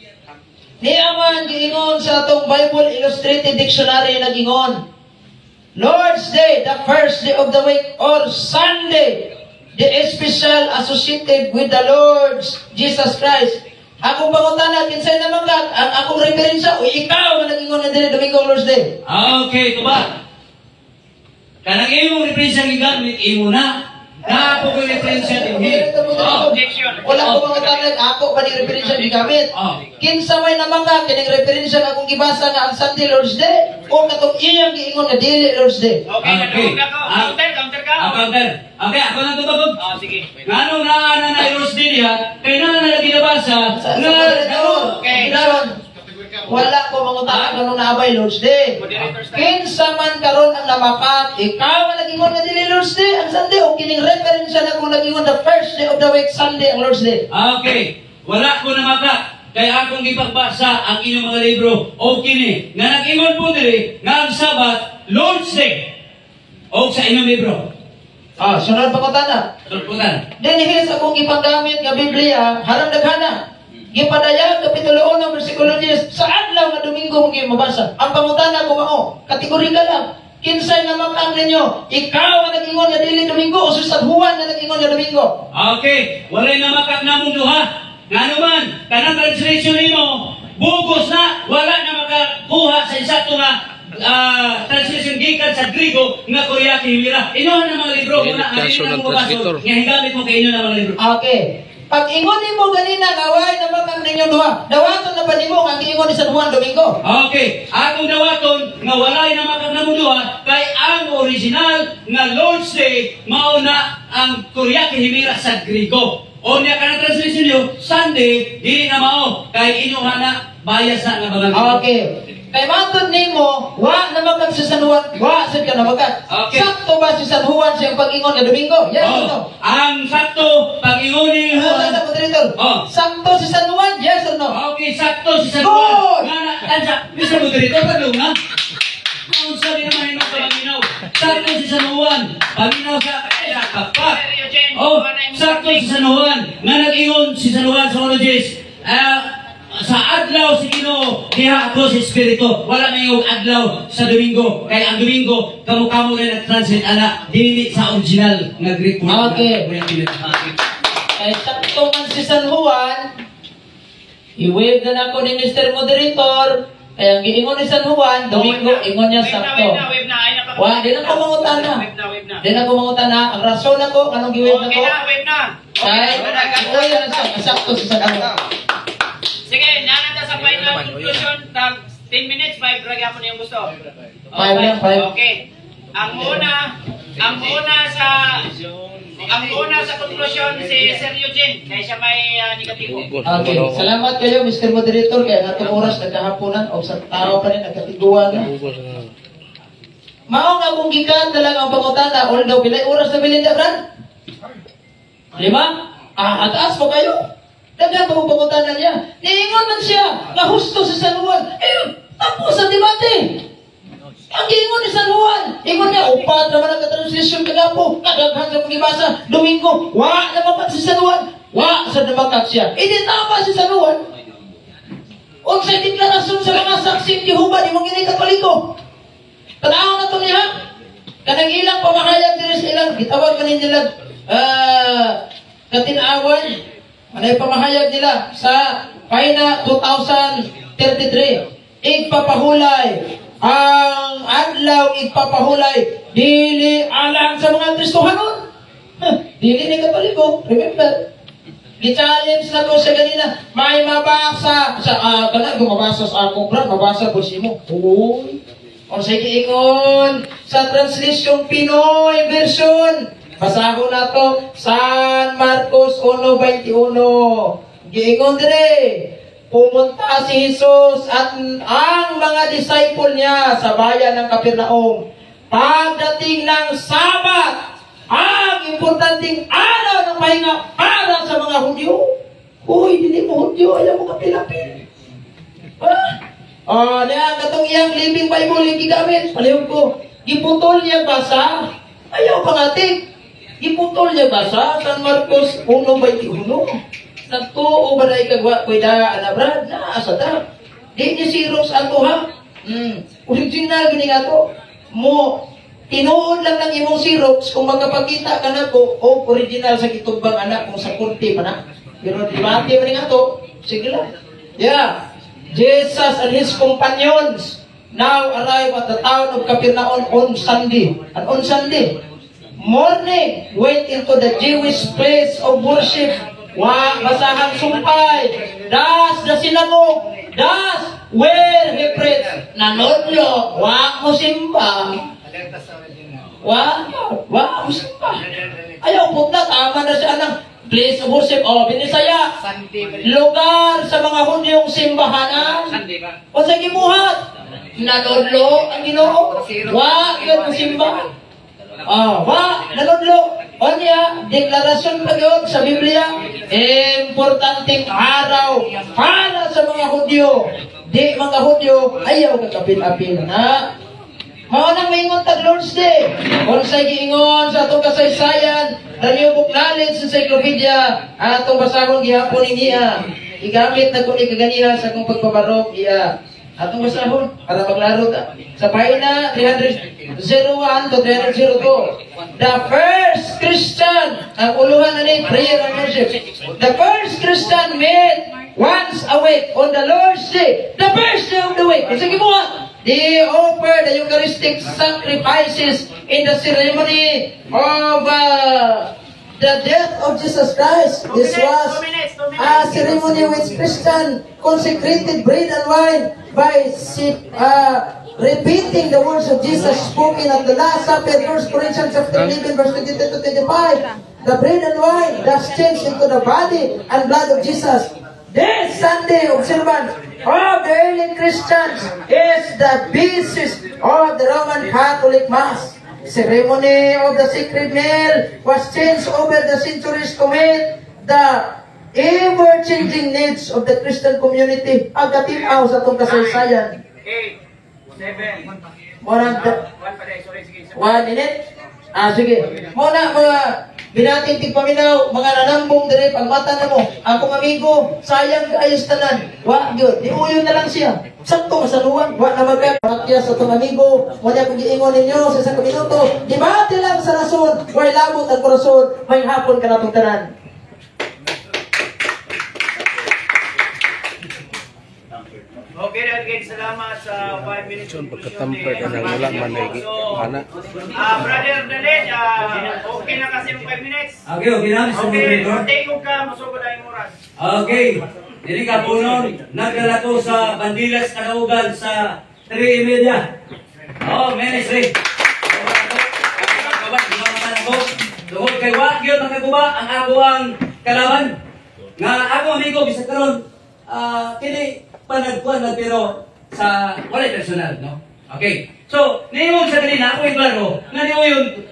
S4: Niyaman giingon sa atong Bible Illustrated Dictionary na gingon, Lord's Day, the first day of the week, or Sunday, the special associated with the Lord Jesus Christ. Akong pangutana, kinsay naman ka, ang akong referensya, o ikaw na nagingon na din Domingo Lord's Day.
S3: Okay, tuba. Kanang imong referensya gigamit, imo na. Na ako ko referensya din.
S6: Objection.
S4: Wala ko mga tanag, ako pa ni referensya gigamit. Kinsa may naman ka, kining referensya nga akong gibasa nga ang Sunday Lord's Day, o katong iyang giingon nga dili Lord's Day.
S6: Okay, nadungog na ko. Counter ka.
S3: Counter. Okay, ako na tubagod.
S6: Sige.
S3: Ngano na Lord's Day niya, kay na ginabasa,
S6: Okay.
S4: Wala ko mangutana karon na abay Lord's Day. Kinsa man karon ang namakat, ikaw ang nagingon nga dili Lord's Day ang Sunday o kining referensya na kung nagingon the first day of the week Sunday ang Lord's Day.
S3: Okay, wala ko namakat. Kaya akong gipagbasa ang inyong mga libro o kini nga nag-ingon po diri nga ang Sabat Lord's Day o sa inyong libro.
S4: Sunod pangutana.
S3: Tulputan.
S4: Dinihis akong ipanggamit nga Biblia harang daghana. Gipadayag kapitulo 1 bersikulo 10 sa adlaw nga Domingo mo mabasa. Ang pangutana ko mao, kategorikal lang. Kinsay na makang ninyo? Ikaw ang nag-ingon nga dili Domingo o si Juan na nag-ingon nga Domingo?
S3: Okay, walay na makat na mong duha. Nga naman, kanang translation nimo, bugos na, wala na makakuha sa isakto nga translation gikan sa Grigo nga Koreaki himira. Inuhan na mga libro, muna ang inyo na mo baso, nga higamit mo kay inyo na mga libro.
S4: Okay. Pag ingon nimo ganina away na makang ninyo duha. Dawaton na ba nimo ang ingon ni San Juan Domingo?
S3: Okay, atong dawaton nga walay na makagnamuduha kay ang original nga Lord's Day mao na ang Kuryaki Himira sa Grigo. O niya ka na translation niyo, Sunday, dili na mao kay inyo na bias na nga mga
S4: Okay. Kay matod nimo, wa na magkat si San Juan, wa sad ka na magkat.
S3: Okay.
S4: Sakto ba si San Juan siyang pag-ingon nga Domingo? Yes or no?
S3: Ang sakto pag-ingon ni Juan.
S4: Sakto si San Juan? Yes or no?
S3: Okay, sakto si San
S4: Good!
S3: Juan. Nga na, tansa, Mr. Moderator, padung ha? Kung sabi naman yung paminaw, sakto si San Juan, paminaw sa kapag. Oh, sakto si San Juan, nga nag-ingon si San Juan sa Origis, sa adlaw si Ginoo diha ako sa Espiritu, wala na yung adlaw sa Domingo. Kaya ang Domingo, kamo-kamo rin nag-translate ana, dili sa original nga Greek word.
S4: Okay. Kay sakto man si San Juan, i-wave na ako ni Mr. Moderator, kaya ang giingon ni San Juan, Domingo, ingon niya sakto. Wa, di na ko mangutan na. Di na ko mangutan na. Ang rason ako, anong gi-wave na ko?
S6: wave na.
S4: Kay, sakto si San Juan.
S6: Sige, nanata sa final conclusion, tag 10 minutes, 5 ragi ako na yung gusto.
S4: 5 lang, 5.
S6: Okay. Ang una sa conclusion si Sir Eugene, kaya siya may negatibo.
S4: Okay, salamat kayo Mr. Moderator, kaya natong oras nagkahaponan o sa tao pa rin nagkatiguan na. Mao nga kung gikan talaga ang pangutana, although pilay oras na bilinda, Brad? 5? Ataas po kayo. Daghan pa kung pangutana niya. Niingon man siya, nga husto sa San Juan. Tapos ang debate. Ang giingon ni San Juan, ingon niya, upat naman ang translation kagapo, kadaghan sa pagibasa, Domingo, wa naman si San Juan, wa sa nabakat siya. Hindi tama si San Juan. O sa deklarasyon sa mga saksi ni Jehovah, di mong ginikapaliko. Tanaw na ito niya, kanang ilang pamahayag diri sa ilang, gitawag ka nila, katinawan, anay pamahayag nila sa Paina 2033, igpapahulay, ang adlaw igpapahulay, dili alang sa mga Kristohanon. Dili ni Katoliko, remember? Gi-challenge na ko sa ganina, may mabasa sa, kana gumabasa sa akong brad, mabasa ko si mo. Uy, o sige ingon, sa translation Pinoy version, basahon na to, San Marcos 1:21. Giingon dire, pumunta si Jesus at ang mga disciple niya sa bayan ng Capernaum. Pagdating ng Sabat, ang importanteng araw ng pahinga para sa mga Hudyo. Uy, hindi mo Hudyo, ayaw mo kapilapin. Niya, katong iyang Living Bible yung gigamit. Palihog ko, giputol niya basa. Ayaw pangatik. Giputol niya basa, San Marcos 1:21. Nagtuo ba na ikagwa ko na Brad na asada. Di ni Xerox ato ha. Original gini nga to. Mo tinuod lang ng imong Xerox kung magkapakita ka na ko o original sa gitugbang anak kung sa kunti pa na. Pero di mati man nga to. Sige lang. Yeah. Jesus and his companions now arrive at the town of Capernaum on Sunday. And on Sunday morning went into the Jewish place of worship. Wa basahang sumpay, das the sinagog, das where he preached. Nanodlo, wa mo simba. Wa mo simba. Ayaw punta, tama na siya ng place of worship. O, binisaya, lugar sa mga Hudyong simbahanan. O sa gibuhat, nanodlo ang Ginoo. Wa yun ang simba. Wa, nanodlo. O niya, deklarasyon pa yun sa Biblia, importanteng araw para sa mga Hudyo. Di mga Hudyo, ayaw kakapil-apil na. Maunang maingon tag Lord's Day. Kung sa'y giingon sa atong kasaysayan, the New Book Knowledge Encyclopedia, atong basahon gihapon niya. Igamit na kung ikaganihan sa akong pagpabarok iya. Atong basahon, para maglaro ta. Sa paina 301 to 302. The first Christian, ang uluhan na ni prayer and worship. The first Christian met once a week on the Lord's Day. The first day of the week. Sige mo, they offer the Eucharistic sacrifices in the ceremony of the death of Jesus Christ. This was a ceremony which Christian consecrated bread and wine by repeating the words of Jesus spoken at the Last Supper, 1 Corinthians chapter 11, verse 22 to 25. The bread and wine that's changed into the body and blood of Jesus. This Sunday observance of the early Christians is the basis of the Roman Catholic Mass. Ceremony of the sacred meal was changed over the centuries to meet the ever-changing needs of the Christian community. Ang katipaw sa itong kasaysayan. 1 minute? Sige. Muna mga binating tigpaminaw, mga nanambong dire, pagmata na mo, akong amigo, sayang kaayos tanan. Wa, yun, iuyon na lang siya. Sakto, masaluan, wa na magkakakya sa itong amigo, muna kung giingon ninyo sa isang minuto, dibati lang sa rason, way labot ang korason, may hapon ka na itong tanan.
S6: Okay, again, salamat sa 5 minutes.
S5: Pagkatamper ka nang wala man na ana.
S6: Brother Dalit, okay na kasi yung 5 minutes.
S3: Okay, okay na.
S6: Okay, take ka, masugod ang oras.
S3: Okay. Dili ka punon, nagdala ko sa Bandilas, Kalaugan sa 3:30. Oh, ministry. Tungod kay wa gyud makaguba ang ako ang kalaban. Nga ako amigo bisag karon kini panagkuan na pero sa wala personal, no? Okay. So, niyon sa kanina ako iklaro nga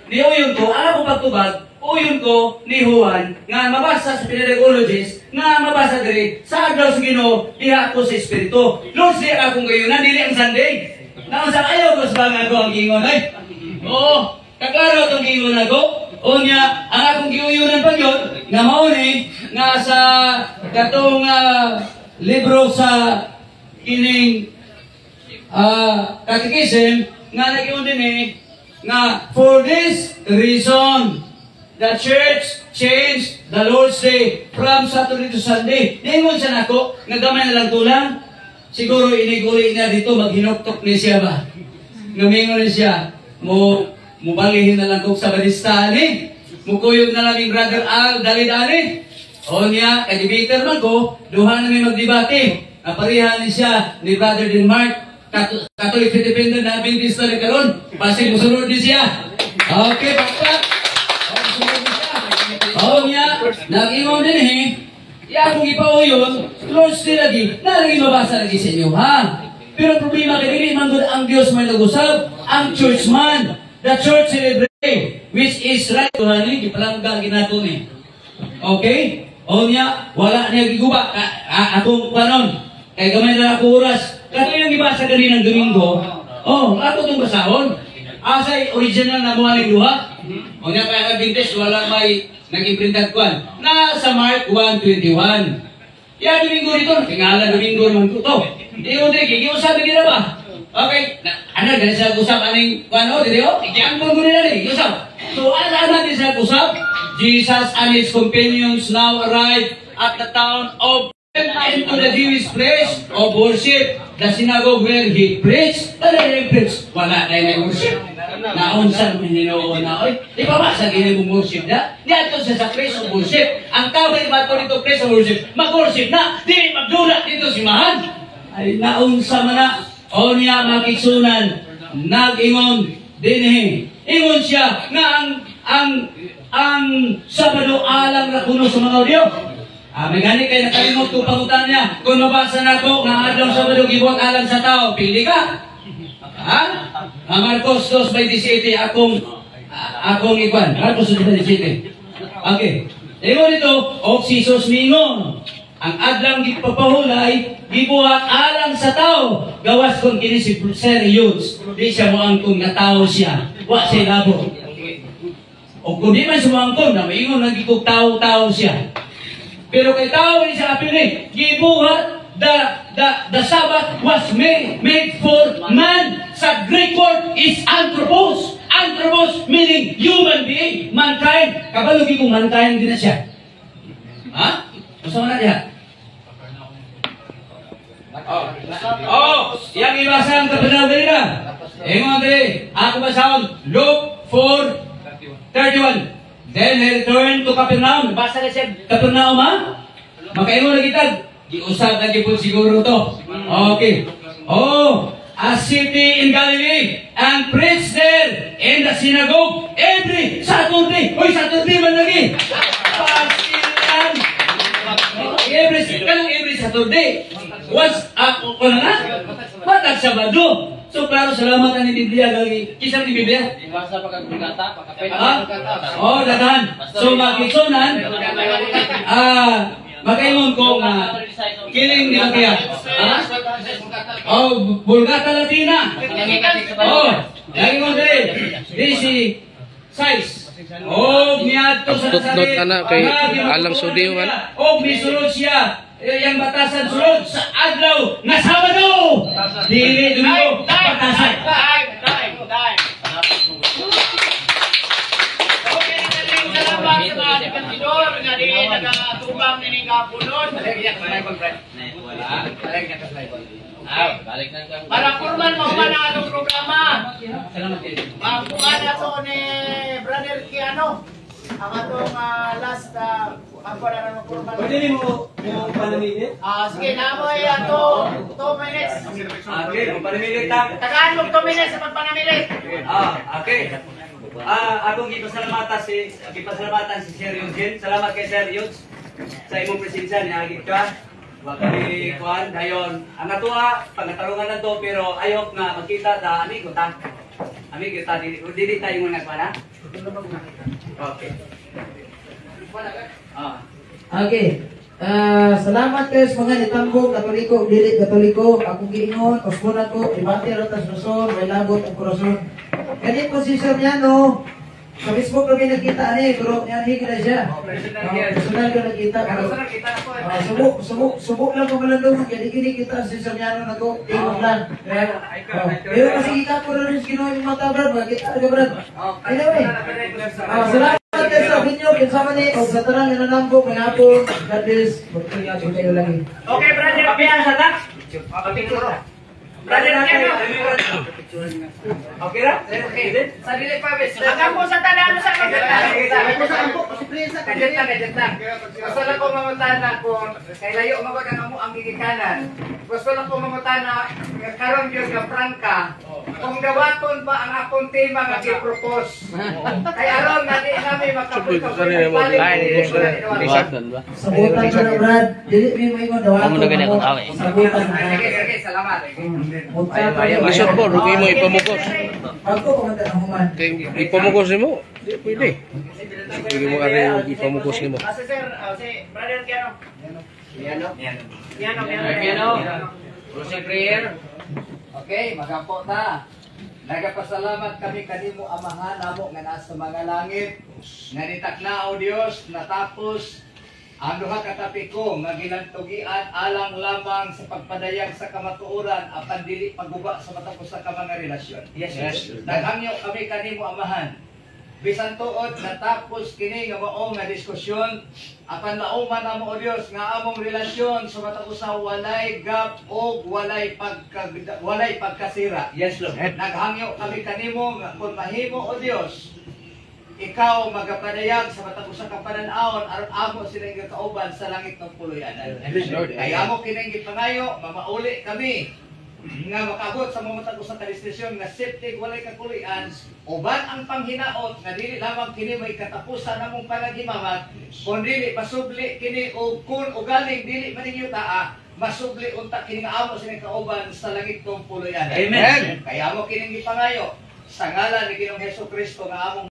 S3: niuyon ko ako pagtubag, uyon ko ni Juan nga mabasa sa Pedagogies nga mabasa diri sa adlaw sa Ginoo diha ako sa espiritu. Lord, siya akong gayunan dili ang Sunday. Naon sa ayaw ko sa bangag ko ang gingon ay. Oo, kaklaro tong gingon ako. Unya, ang akong giuyunan pa yun, nga mauni, nga sa katong libro sa kining catechism, nga nag-iun din nga for this reason, the church changed the Lord's Day from Saturday to Sunday. Ningon siya nako, nagamay na lang tulang, siguro iniguli niya dito, maghinoktok ni siya ba? Ngamingon siya, mubalihin na lang kong sa balista ni. Mukuyog na lang yung brother Al, dali-dali. O niya, kadibater man ko, duha na may magdebate. Naparihan ni siya ni brother Denmark, Catholic Independent na Adventist na nagkaroon. Pasig musunod din siya. Okay, pakpak. O niya, nag-ingon din akong ipauyon, Lord still lagi, nalagi mabasa lagi sa inyo, ha? Pero problema kay dili man ang Dios may nag-usab, ang church man. The church celebrate, which is right. Tuhani, ipalanggang ginato ni. Okay? O niya, wala niya giguba. Akong panon. Kaya gamay na ako oras. Kato yung ibasa kaninang Domingo. Ako itong basahon. Asay original na mga luha. O niya, kaya nag-vintage, wala may nag-imprinted kwan. Nasa Mark 1:21. Yan, Domingo dito. Tingala Domingo naman ko to. Hindi mo din, gigiusap na gina ba? Okay, ano, ganun sa usap, aning, ano, dito, ikiangkon ko nila rin, usap. So, ano din sa usap? Jesus and his companions now arrived at the town of into the Jewish place of worship, the synagogue where he preached. Ano yung preach? Wala na yung worship. Naunsan mo ninoon na, di ba ba sa ginag worship na? Diyan siya sa place of worship. Ang tao ba ito dito place of worship? Mag-worship na, di magdula dito si Mahan. Ay, naunsa man na. O niya makiksunan, nag-ingon dinhi. Ingon siya nga ang Sabado alang na kuno sa mga audio. May gani kayo nakalimot kung pangutan niya. Kung mabasa na ko, nga adlang Sabado gibuhat alang sa tao, pili ka. Ha? Marcos 2:27 akong ikwan. Marcos 2:27. Okay. Ingon ito, o si Jesus mingon. Ang adlang gipapahulay, gibuhat alang sa tao. Gawas kung kini si Serious. Di siya moangkong na tao siya. Wa siya labo. O kung di man siya moangkong, na maingon nagikog tao-tao siya. Pero kay tao rin siya apil ni, gibuhat, the Sabbath was made for man. Sa Greek word is anthropos. Anthropos meaning human being, mankind. Kabalugi kong mankind din na siya. Ha? Masama na diha. Yang ibasa ang kapanaw nila. Ingon diri, ako basahon Luke 4:31. Then he returned to Capernaum.
S6: Basa na siya.
S3: Capernaum ha? Makaingon na kitag. Giusap na gipon siguro to. Okay. Oh, a city in Galilee and preached there in the synagogue every Saturday. Hoy, Saturday man lagi. Pasilan. Every Saturday. Once, kung na nga, matag Sabado. So, klaro, salamat ang Biblia. Kisang ni Biblia?
S6: Basa pa kang bigata, pakapit.
S3: Oh, daghan. So, makisunan, makaingon ko nga, kiling nila kaya. Oh, Vulgata Latina. Oh, lagi mo din. Bisi, size. Oh, niyato sa
S5: Tutnot ana kay Alang Sudiw man.
S3: Oh, misulod siya. Yang batasan sulod sa adlaw nga Sabado. Dili Domingo batasan.
S6: Time. Okay, salamat sa mga debatidor nga di nagatubang ni kapunon. Para kurman mo man ang atong programa. Magpuan ato ni Brother Kiano. Ang atong last ako na naman kurman.
S7: Pwede mo yung panamili?
S6: Sige, namoy ato 2 minutes.
S7: Okay, kung panamili ta.
S6: Tagaan mo 2 minutes sa pagpanamili.
S7: Okay. Akong gipasalamatan si Sir Eugene. Salamat kay Sir Eugene sa imong presensya ni Agit ka. Wa kami kuan dayon. Ang atoa pagatarungan na to pero ayok nga makita ta amigo ta. Amigo ta dili tayo muna kuan ha. Okay.
S4: Okay. Salamat kayo sa mga nitambong Katoliko, dili Katoliko. Ako giingon, oskunan ko, ibati ratas rason, may labot ang korason. Ganit po si Sir Miano, sa Facebook kami nakita pero yan higit siya. Personal ko nakita. Subok lang kung malandong, kaya di kita si Sir Miano na ko, tingog lang. Pero kasi kita ko rin ginawa yung mata, Brad, makita ka, Brad. Anyway, salamat kayo sa opinion, kinsama ni, o sa tarang nanambong, may hapon, God bless, magpingat ko kayo lagi.
S6: Okay, Brother Kiano. Brother Kiano.
S7: Okay ra? Okay.
S6: Sa dili pa bes. Hanggang po sa tanan sa
S8: Kadyan lang. Gusto lang ko mamutana kung kay layo magod ang gigikanan. Gusto lang ko mamutana karon gyud nga prangka. Kung gawaton pa ang akong tema nga gi-propose. Kay aron na di kami makapulong.
S4: Sabutan ko na, Brad, dili mo ingon dawato mo. Sabutan na.
S8: Sige, salamat.
S5: Lisod po, rugi mo ipamukos.
S4: Ako kumanta ng human.
S5: Kay ipamukos mo. Di pwede. Sige mo ari ipamukos mo.
S6: Sir, si Brother Kiano.
S8: Closing prayer. Okay, magapo ta. Nagapasalamat kami kanimo Amahan namo nga naa sa mga langit. Nga nitaknao Dios natapos ang duha ka tapiko nga ginantugian alang lamang sa pagpadayag sa kamatuoran apan dili pagguba sa matapos sa mga relasyon. Yes. Naghangyo kami kanimo Amahan. Bisan tuod natapos kini nga mao nga diskusyon apan lauman namo o Dios nga among relasyon sa matapos sa walay gap o walay pagkasira.
S3: Yes, Lord.
S8: Naghangyo kami kanimo nga kung mahimo o Dios ikaw magapadayag sa matapos sa kapanan-aon aron amo silang kauban sa langit ng puloy-anan. Kaya amo kining gipangayo mamauli kami nga makabot sa mga matapos sa kalistasyon nga septic walay kakulian uban ang panghinaot nga dili lamang kini may katapusan namong panaghimamat kundi pasubli kini o kun ugaling dili maninyo taa masubli unta kini nga amo silang kauban sa langit ng puloy-anan.
S3: Amen.
S8: Kaya amo kining gipangayo sa ngalan ni Ginoong Hesukristo nga among